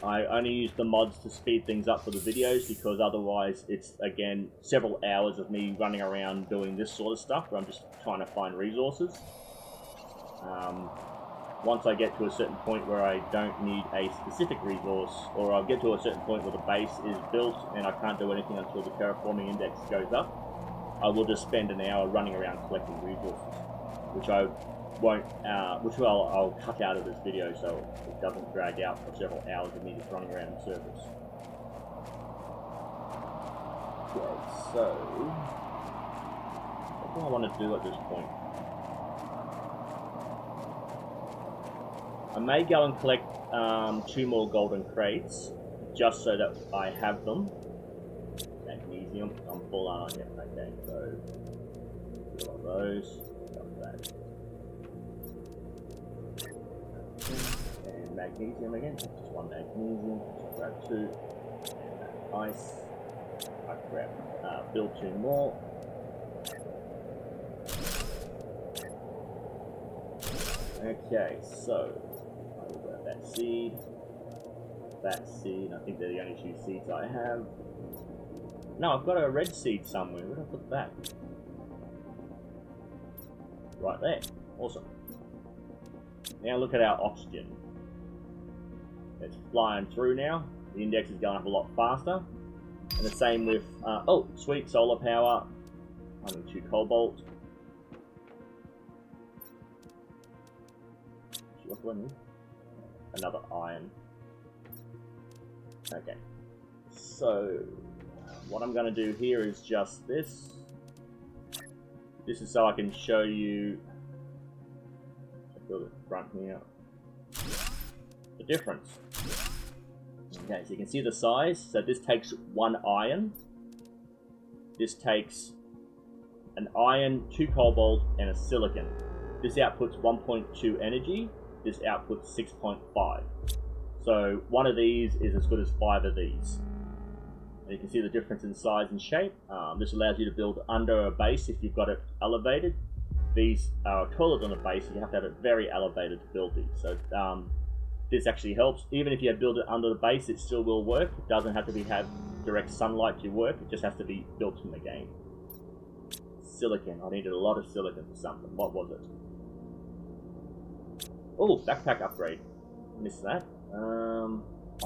I only use the mods to speed things up for the videos, because otherwise it's, again, several hours of me running around doing this sort of stuff where I'm just trying to find resources. Once I get to a certain point where I don't need a specific resource, or I'll get to a certain point where the base is built and I can't do anything until the terraforming index goes up, I will just spend an hour running around collecting resources, which I won't, I'll cut out of this video so it doesn't drag out for several hours of me just running around in circles. Okay, so what do I want to do at this point? I may go and collect 2 more golden crates, just so that I have them. Magnesium, I'm full on, yeah, okay, so do all those, got that. And magnesium again, just one magnesium, grab two, and that ice, I grab, build two more. Okay, so I will grab that seed, I think they're the only two seeds I have. No, I've got a red seed somewhere. Where did I put that? Right there. Awesome. Now look at our oxygen. It's flying through now. The index is going up a lot faster. And the same with, oh, sweet, solar power. I need 2 cobalt. What do I need? Another iron. Okay. So what I'm going to do here is just this. This is so I can show you, build it front here, the difference. Okay, so you can see the size. So this takes 1 iron. This takes an iron, 2 cobalt, and a silicon. This outputs 1.2 energy. This outputs 6.5. So one of these is as good as 5 of these. And you can see the difference in size and shape. This allows you to build under a base if you've got it elevated. These are taller than a base, so you have to have it very elevated to build these. So this actually helps. Even if you build it under the base, it still will work. It doesn't have to have direct sunlight to work. It just has to be built in the game. Silicon. I needed a lot of silicon for something. What was it? Oh, backpack upgrade. Missed that.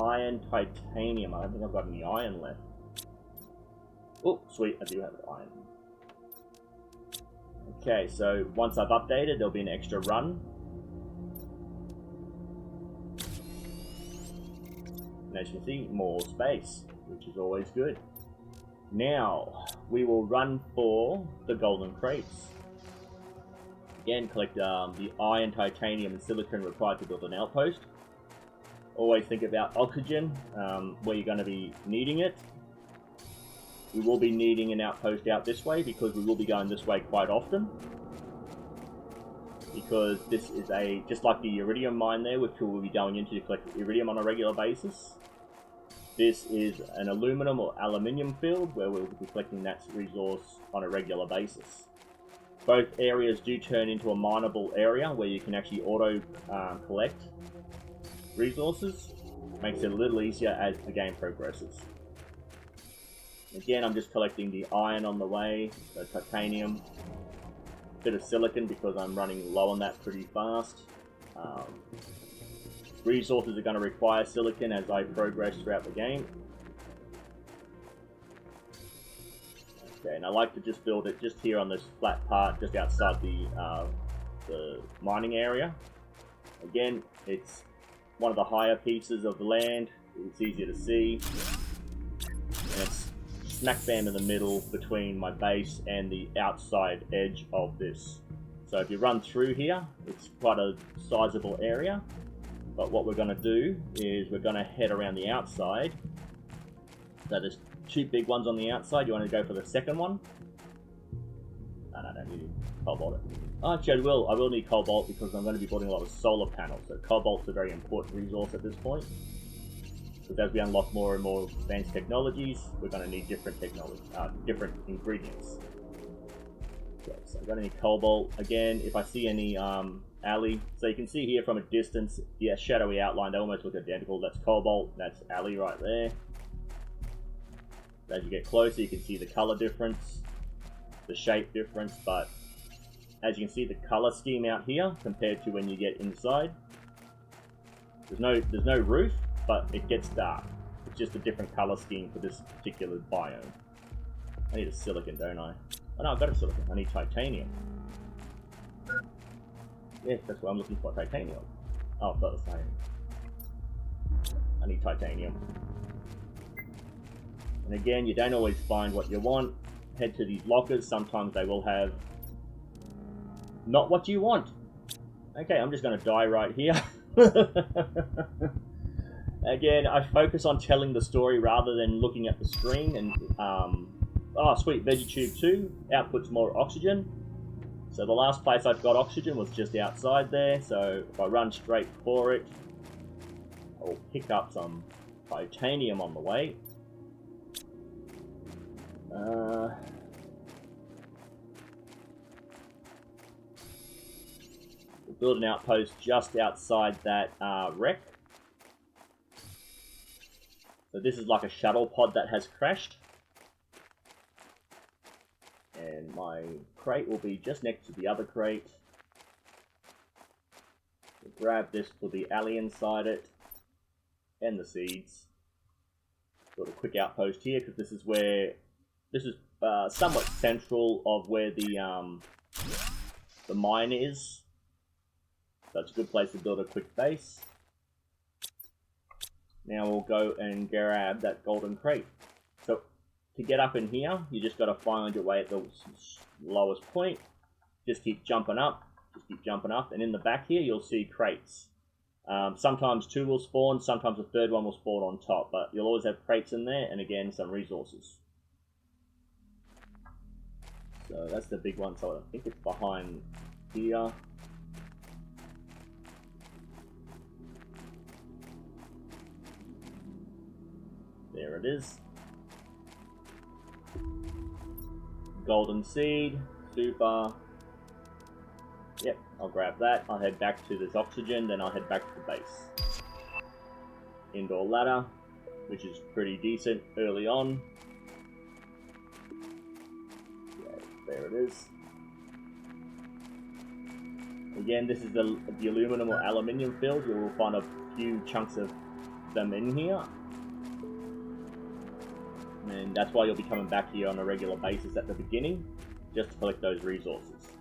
Iron, titanium. I don't think I've got any iron left. Oh, sweet, I do have iron. Okay, so once I've updated, there'll be an extra run. And as you can see, more space, which is always good. Now, we will run for the golden crates. Again, collect the iron, titanium, and silicon required to build an outpost. Always think about oxygen, where you're going to be needing it. We will be needing an outpost out this way because we will be going this way quite often. Because this is just like the iridium mine there, which we'll be going into to collect iridium on a regular basis. This is an aluminum or aluminium field where we'll be collecting that resource on a regular basis. Both areas do turn into a mineable area where you can actually auto collect resources. Makes it a little easier as the game progresses. Again, I'm just collecting the iron on the way, the titanium, bit of silicon because I'm running low on that pretty fast. Resources are going to require silicon as I progress throughout the game. Okay, and I like to just build it just here on this flat part, just outside the mining area. Again, it's one of the higher pieces of the land. It's easier to see. And it's smack bam in the middle between my base and the outside edge of this. So if you run through here, it's quite a sizable area. But what we're going to do is we're going to head around the outside. So there's 2 big ones on the outside. You want to go for the second one? No, I don't need cobalt it. Oh, actually, I will need cobalt because I'm going to be building a lot of solar panels. So cobalt's a very important resource at this point. Because as we unlock more and more advanced technologies, we're going to need different different ingredients. Okay, so I'm going to need cobalt. Again, if I see any alley, so you can see here from a distance, yeah, shadowy outline, they almost look identical. That's cobalt, that's alley right there. As you get closer, you can see the color difference, the shape difference, but as you can see the color scheme out here compared to when you get inside, there's no roof, but it gets dark. It's just a different color scheme for this particular biome. I need a silicon, don't I? Oh no, I've got a silicon. I need titanium. Yes, that's what I'm looking for, titanium. Oh, I've got the same. I need titanium. And again, you don't always find what you want. Head to these lockers. Sometimes they will have not what you want. Okay, I'm just going to die right here. Again, I focus on telling the story rather than looking at the screen. And oh, sweet, VeggieTube 2 outputs more oxygen. So the last place I've got oxygen was just outside there. So if I run straight for it, I'll pick up some titanium on the way. We'll build an outpost just outside that wreck. So this is like a shuttle pod that has crashed. And my crate will be just next to the other crate. We'll grab this for the alley inside it. And the seeds. Got a quick outpost here because this is where... This is somewhat central of where the mine is. So it's a good place to build a quick base. Now we'll go and grab that golden crate. So to get up in here, you just got to find your way at the lowest point. Just keep jumping up. And in the back here, you'll see crates. Sometimes 2 will spawn, sometimes a 3rd one will spawn on top. But you'll always have crates in there, and again, some resources. So that's the big one. So I think it's behind here. There it is. Golden seed, super. Yep, I'll grab that. I'll head back to this oxygen, then I'll head back to the base. Indoor ladder, which is pretty decent early on. Yeah, there it is. Again, this is the aluminum or aluminium field. You will find a few chunks of them in here. And that's why you'll be coming back here on a regular basis at the beginning, just to collect those resources.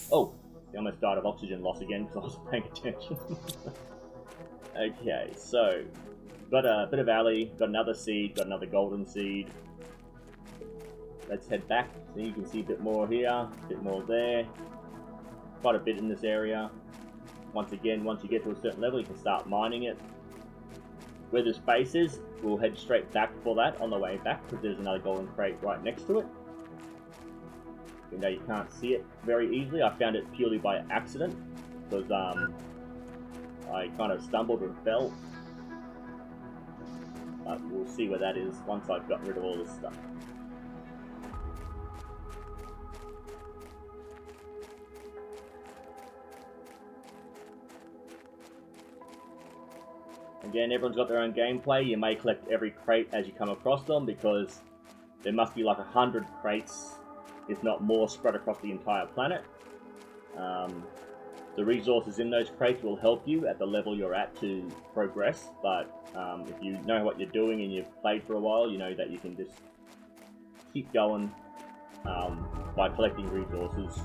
Oh, I almost died of oxygen loss again because I wasn't paying attention. Okay, so, got a bit of alley, got another seed, got another golden seed. Let's head back, so you can see a bit more here, a bit more there. Quite a bit in this area. Once again, once you get to a certain level, you can start mining it. Where this base is, we'll head straight back for that on the way back, because there's another golden crate right next to it. Even though you can't see it very easily, I found it purely by accident, because I kind of stumbled and fell. But we'll see where that is once I've got rid of all this stuff. Again, everyone's got their own gameplay. You may collect every crate as you come across them, because there must be like 100 crates, if not more, spread across the entire planet. The resources in those crates will help you at the level you're at to progress, but if you know what you're doing and you've played for a while, you know that you can just keep going by collecting resources.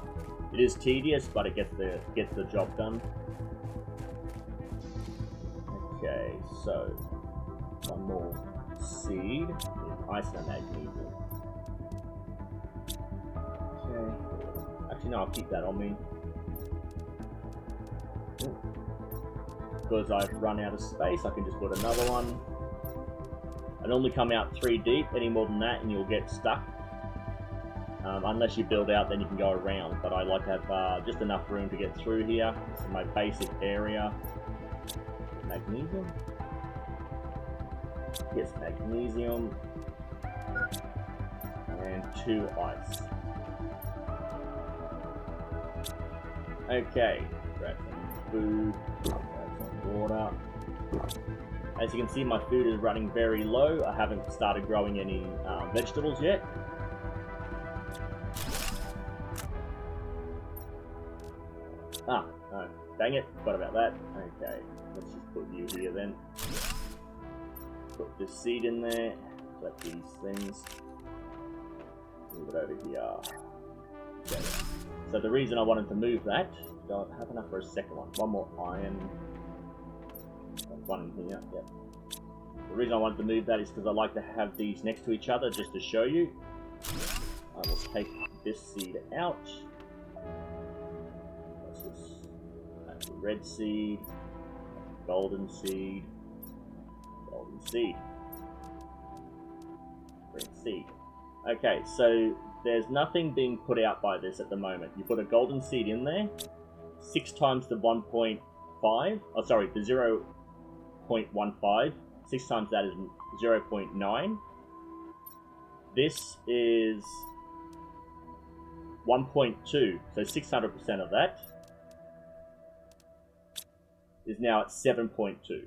It is tedious, but it gets the job done. Okay, so one more seed with ice and magnesium. Okay, actually no, I'll keep that on me. Because I've run out of space, I can just put another one. I normally come out 3 deep. Any more than that and you'll get stuck. Unless you build out, then you can go around, but I like to have just enough room to get through here. This is my basic area. Magnesium. Yes, magnesium. And 2 ice. Okay, grab some food, grab some water. As you can see, my food is running very low. I haven't started growing any vegetables yet. Ah, no, dang it, forgot about that. Okay, let's just put you here then. Put this seed in there, collect these things. Move it over here. Okay. So the reason I wanted to move that, do I have enough for a second one? One more iron. One in here, yep. The reason I wanted to move that is because I like to have these next to each other just to show you. I will take this seed out. That's the red seed. golden seed, green seed. Okay, so there's nothing being put out by this at the moment. You put a golden seed in there, 6 times the 1.5, oh sorry, the 0.15, 6 times that is 0.9. This is 1.2, so 600% of that is now at 7.2.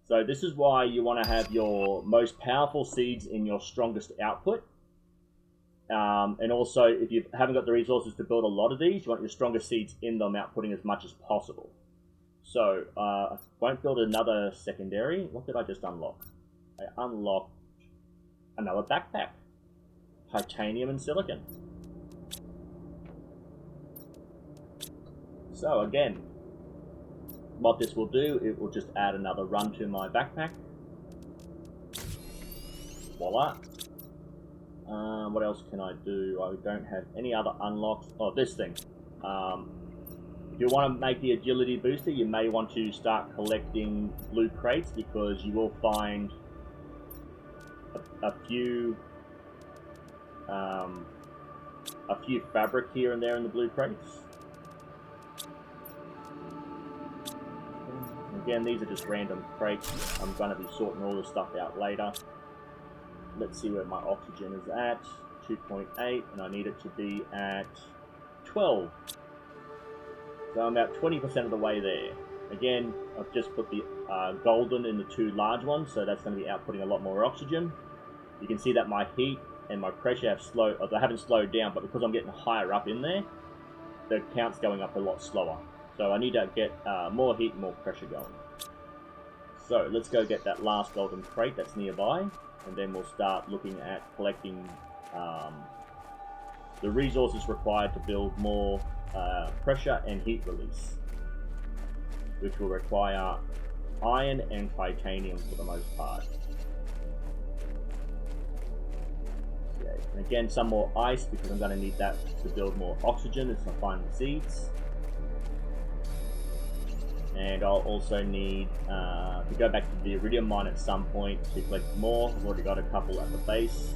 So this is why you want to have your most powerful seeds in your strongest output. And also, if you haven't got the resources to build a lot of these, you want your strongest seeds in them, outputting as much as possible. So, I won't build another secondary. What did I just unlock? I unlocked another backpack. Titanium and silicon. So again, what this will do, it will just add another run to my backpack. Voila. What else can I do? I don't have any other unlocks. Oh, this thing. If you want to make the agility booster, you may want to start collecting blue crates, because you will find a few fabric here and there in the blue crates. Again, these are just random crates. I'm going to be sorting all this stuff out later. Let's see where my oxygen is at. 2.8, and I need it to be at 12. So I'm about 20% of the way there. Again, I've just put the golden in the 2 large ones, so that's going to be outputting a lot more oxygen. You can see that my heat and my pressure have slowed. They haven't slowed down, but because I'm getting higher up in there, the count's going up a lot slower. So I need to get more heat and more pressure going. So let's go get that last golden crate that's nearby, and then we'll start looking at collecting the resources required to build more pressure and heat release, which will require iron and titanium for the most part. Okay. And again, some more ice, because I'm going to need that to build more oxygen as I find the seeds. And I'll also need to go back to the iridium mine at some point to collect more. I've already got a couple at the base.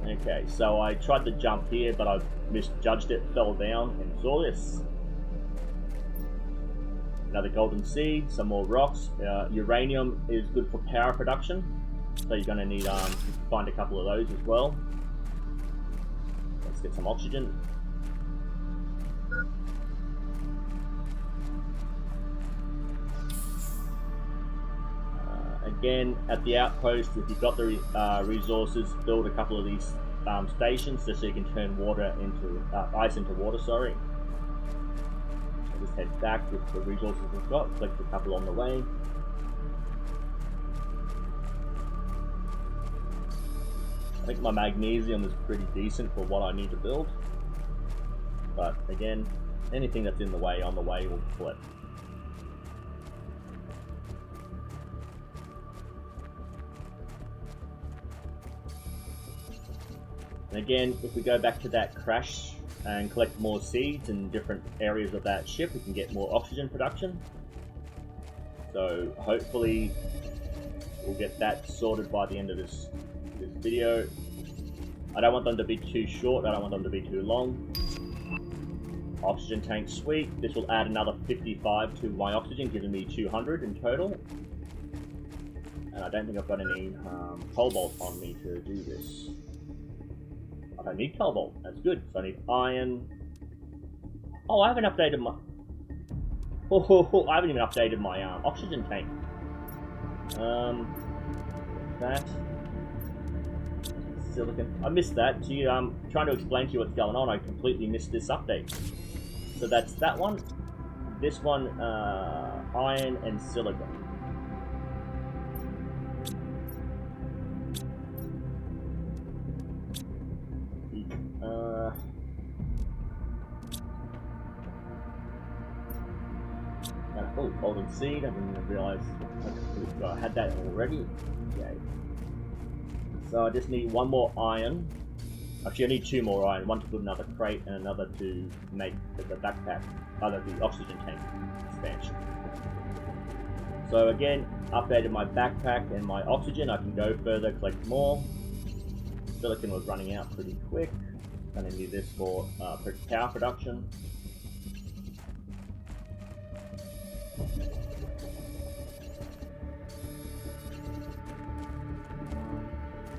Okay, so I tried to jump here, but I misjudged it, fell down, and saw this. Another golden seed, some more rocks. Uranium is good for power production, so you're going to need to find a couple of those as well. Let's get some oxygen. Again, at the outpost, if you've got the resources, build a couple of these stations just so you can turn water into ice into water. Sorry. I'll just head back with the resources we've got. Collect a couple on the way. I think my magnesium is pretty decent for what I need to build. But again, anything that's in the way, on the way, will flip. And again, if we go back to that crash and collect more seeds in different areas of that ship, we can get more oxygen production. So hopefully we'll get that sorted by the end of this video. I don't want them to be too short, I don't want them to be too long. Oxygen tank, sweet. This will add another 55 to my oxygen, giving me 200 in total. And I don't think I've got any cobalt on me to do this. I don't need cobalt, that's good. So I need iron. Oh, I haven't updated my... I haven't even updated my oxygen tank. That. Silicon. I missed that. See, I'm trying to explain to you what's going on. I completely missed this update. So that's that one. This one, iron and silicon. Oh, golden seed. I didn't even realize I had that already. Okay. So I just need one more iron Actually, I need 2 more iron. One to put another crate and another to make the backpack, the oxygen tank expansion. So again, updated my backpack and my oxygen. I can go further, collect more. Silicon was running out pretty quick. Gonna need this for power production.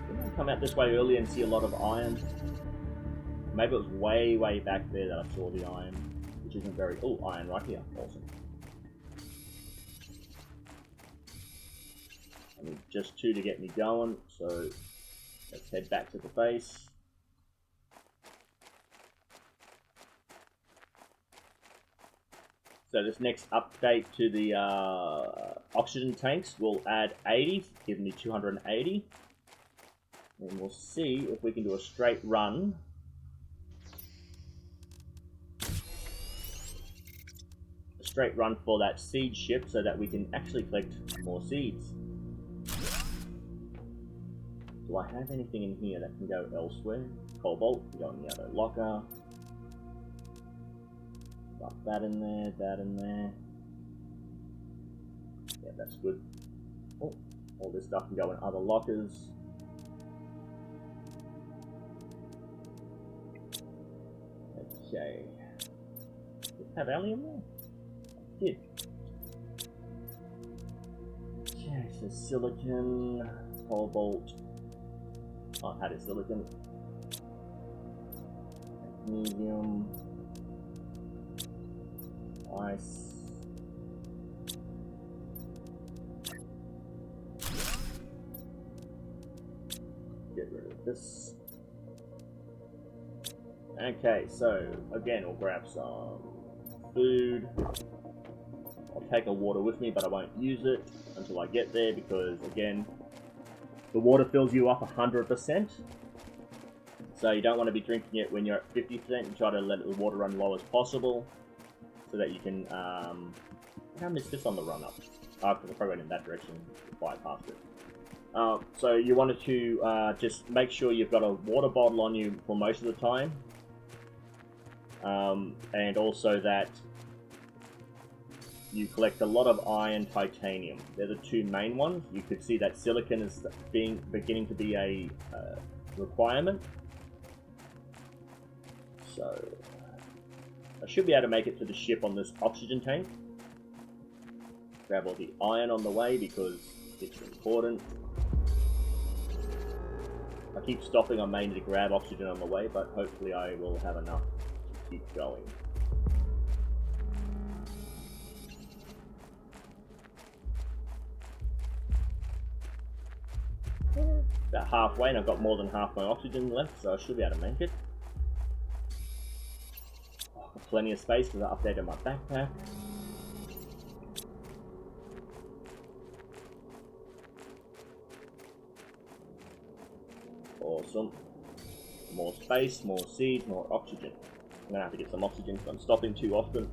Didn't I come out this way earlier and see a lot of iron? Maybe it was way back there that I saw the iron, which isn't very... Oh, iron right here. Awesome. I need just 2 to get me going, so let's head back to the base. So this next update to the oxygen tanks will add 80, give me 280. And we'll see if we can do a straight run. A straight run for that seed ship so that we can actually collect more seeds. Do I have anything in here that can go elsewhere? Cobalt can go in the other locker. Got that in there, that in there. Yeah, that's good. Oh, all this stuff can go in other lockers. Okay. Did it have allium there? It did. Okay, so silicon, cobalt. Oh, I had a silicon. Magnesium. Ice. Get rid of this. Okay, so again, we'll grab some food. I'll take a water with me, but I won't use it until I get there because, again, the water fills you up 100%. So you don't want to be drinking it when you're at 50%. You try to let the water run low as possible so that you can... I missed this on the run up. Because I probably went in that direction, bypassed it. So you wanted to just make sure you've got a water bottle on you for most of the time. And also that you collect a lot of iron, titanium. They're the 2 main ones. You could see that silicon is beginning to be a requirement. So I should be able to make it to the ship on this oxygen tank. Grab all the iron on the way because it's important. I keep stopping on mainly to grab oxygen on the way, but hopefully I will have enough to keep going. About halfway, and I've got more than half my oxygen left, so I should be able to make it. Plenty of space because I updated my backpack. Awesome. More space, more seeds, more oxygen. I'm going to have to get some oxygen because I'm stopping too often.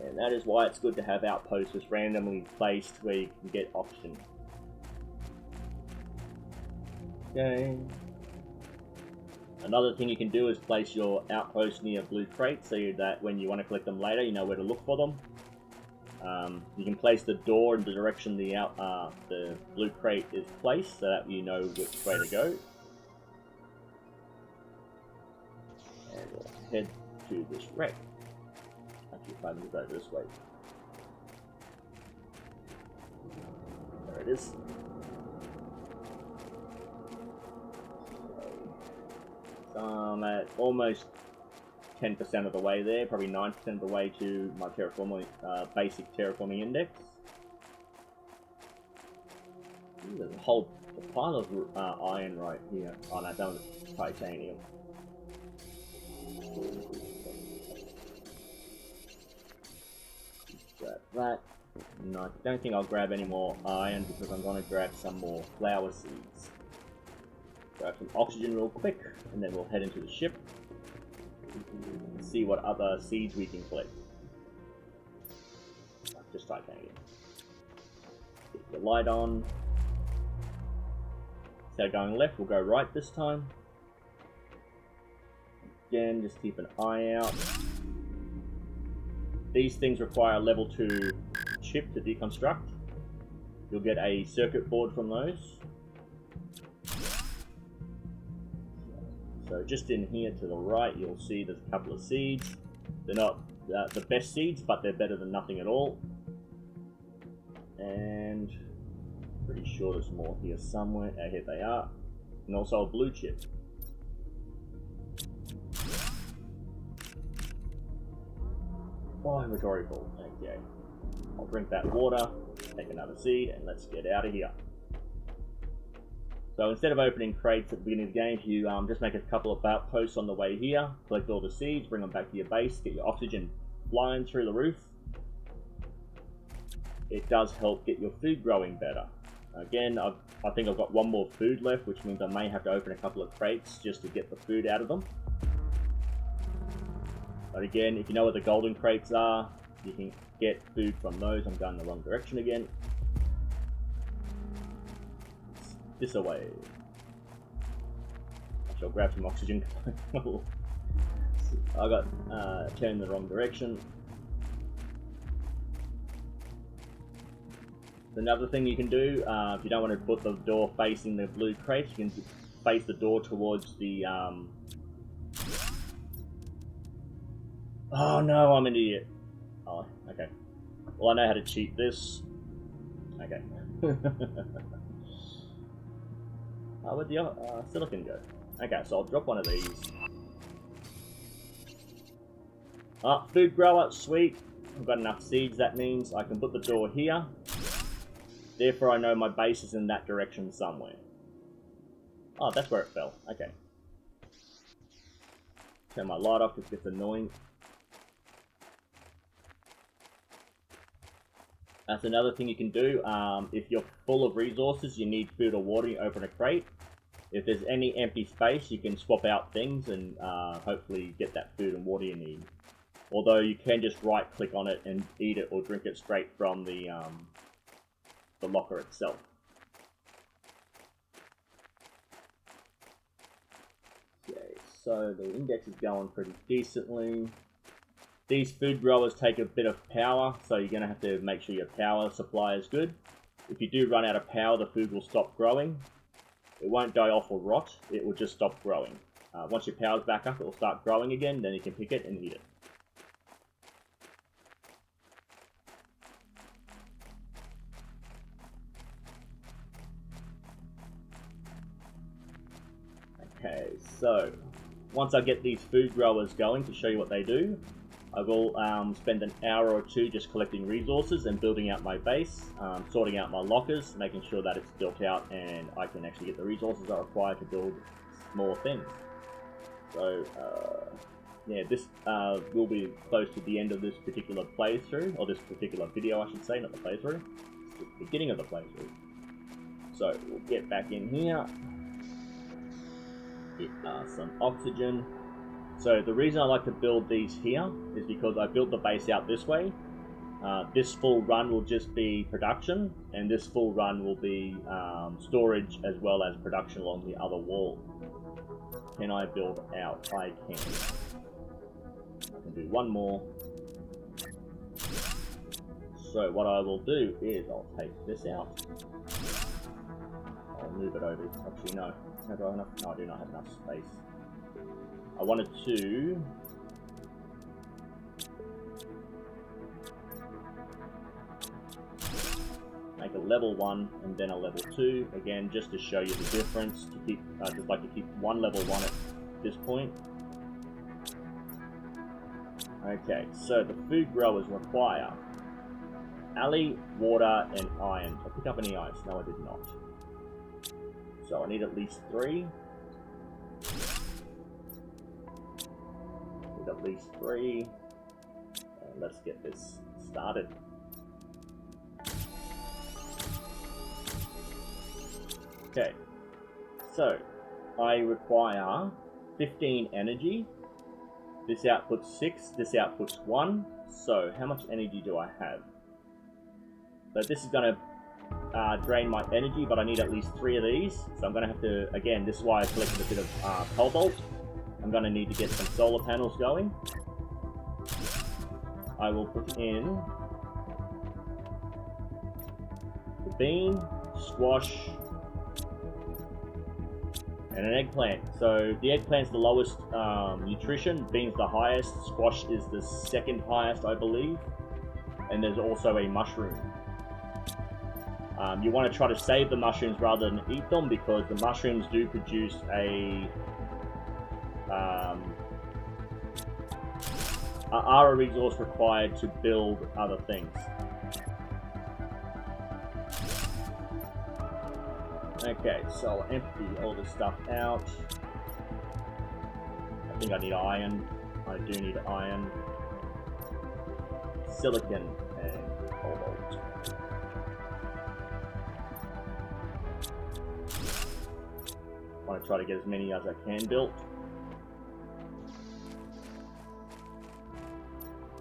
And that is why it's good to have outposts just randomly placed where you can get oxygen. Okay. Another thing you can do is place your outpost near blue crates so that when you want to collect them later, you know where to look for them. You can place the door in the direction the blue crate is placed so that you know which way to go. And we'll head to this wreck. Actually, if I move over this way. There it is. So I'm at almost 10% of the way there, probably 9% of the way to my terraforming, basic terraforming index. Ooh, there's a whole pile of iron right here. Oh no, that was titanium. Grab that. No, I don't think I'll grab any more iron because I'm going to grab some more flower seeds. Grab some oxygen real quick, and then we'll head into the ship. See what other seeds we can collect. Just titanium. Get the light on. So going left, we'll go right this time. Again, just keep an eye out. These things require a level 2 chip to deconstruct. You'll get a circuit board from those. So just in here to the right, you'll see there's a couple of seeds. They're not the best seeds, but they're better than nothing at all. And pretty sure there's more here somewhere. Here they are. And also a blue chip. Oh, inventory full. Okay. I'll drink that water, take another seed, and let's get out of here. So instead of opening crates at the beginning of the game, you just make a couple of outposts on the way here, collect all the seeds, bring them back to your base, get your oxygen flying through the roof. It does help get your food growing better. Again, I think I've got one more food left, which means I may have to open a couple of crates just to get the food out of them. But again, if you know where the golden crates are, you can get food from those. I'm going the wrong direction again. This away. I shall grab some oxygen. I got turned the wrong direction. Another thing you can do, if you don't want to put the door facing the blue crates, you can face the door towards the... Oh no, I'm an idiot. Oh, okay. Well, I know how to cheat this. Okay. Where'd the silicon go? Okay, so I'll drop one of these. Food grower, sweet. I've got enough seeds, that means I can put the door here. Therefore, I know my base is in that direction somewhere. Oh, that's where it fell. Okay. Turn my light off because it gets annoying. That's another thing you can do. If you're full of resources, you need food or water, you open a crate. If there's any empty space, you can swap out things and hopefully get that food and water you need. Although you can just right click on it and eat it or drink it straight from the locker itself. Okay, so the index is going pretty decently. These food growers take a bit of power, so you're going to have to make sure your power supply is good. If you do run out of power, the food will stop growing. It won't die off or rot, it will just stop growing. Once your power's back up, it will start growing again, then you can pick it and eat it. Okay, so once I get these food growers going to show you what they do, I will spend an hour or two just collecting resources and building out my base, sorting out my lockers, making sure that it's built out and I can actually get the resources I require to build more things. So, yeah, this will be close to the end of this particular playthrough, or this particular video I should say, not the playthrough. It's the beginning of the playthrough. So, we'll get back in here, get some oxygen. So the reason I like to build these here is because I built the base out this way. This full run will just be production, and this full run will be storage as well as production along the other wall. Can I build out? I can. I can do one more. So what I will do is I'll take this out. I'll move it over. Actually, no. Have I enough? No, I do not have enough space. I wanted to make a level 1 and then a level 2, again just to show you the difference. To keep, just like to keep one level 1 at this point. Okay, so the food growers require alley, water, and iron. Did I pick up any ice? No, I did not. So I need at least 3. At least 3, and let's get this started. Okay, so I require 15 energy. This outputs 6, this outputs 1. So how much energy do I have? So this is going to drain my energy, but I need at least 3 of these. So I'm going to have to, again, this is why I collected a bit of cobalt. I'm going to need to get some solar panels going. I will put in the bean, squash, and an eggplant. So the eggplant's the lowest nutrition, bean's the highest, squash is the second highest, I believe. And there's also a mushroom. You want to try to save the mushrooms rather than eat them, because the mushrooms do produce are a resource required to build other things. Okay, so I'll empty all this stuff out. I think I need iron. I do need iron, silicon, and cobalt. I want to try to get as many as I can built.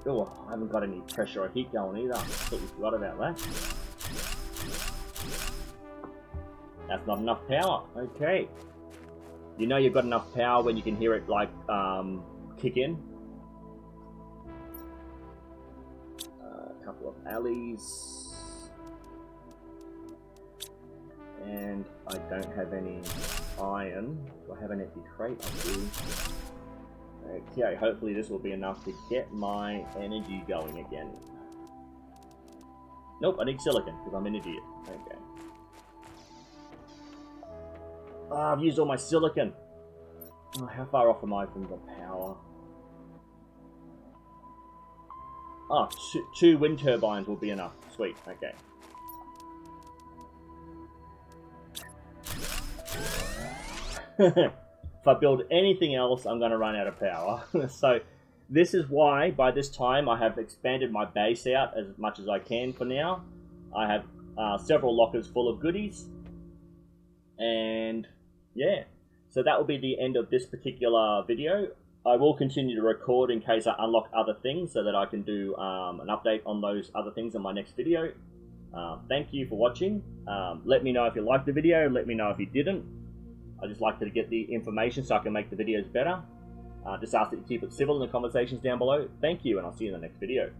Oh, I haven't got any pressure or heat going either. I completely forgot about that. That's not enough power. Okay. You know you've got enough power when you can hear it like kick in. A couple of alleys. And I don't have any iron. Do I have an empty crate? I do. Okay, hopefully this will be enough to get my energy going again. Nope, I need silicon because I'm an idiot. Okay. I've used all my silicon. Oh, how far off am I from the power? Oh, two wind turbines will be enough. Sweet, okay. If I build anything else, I'm going to run out of power. So this is why, by this time, I have expanded my base out as much as I can for now. I have several lockers full of goodies. And yeah, so that will be the end of this particular video. I will continue to record in case I unlock other things so that I can do an update on those other things in my next video. Thank you for watching. Let me know if you liked the video, let me know if you didn't. I just like to get the information so I can make the videos better. Just ask that you keep it civil in the conversations down below. Thank you, and I'll see you in the next video.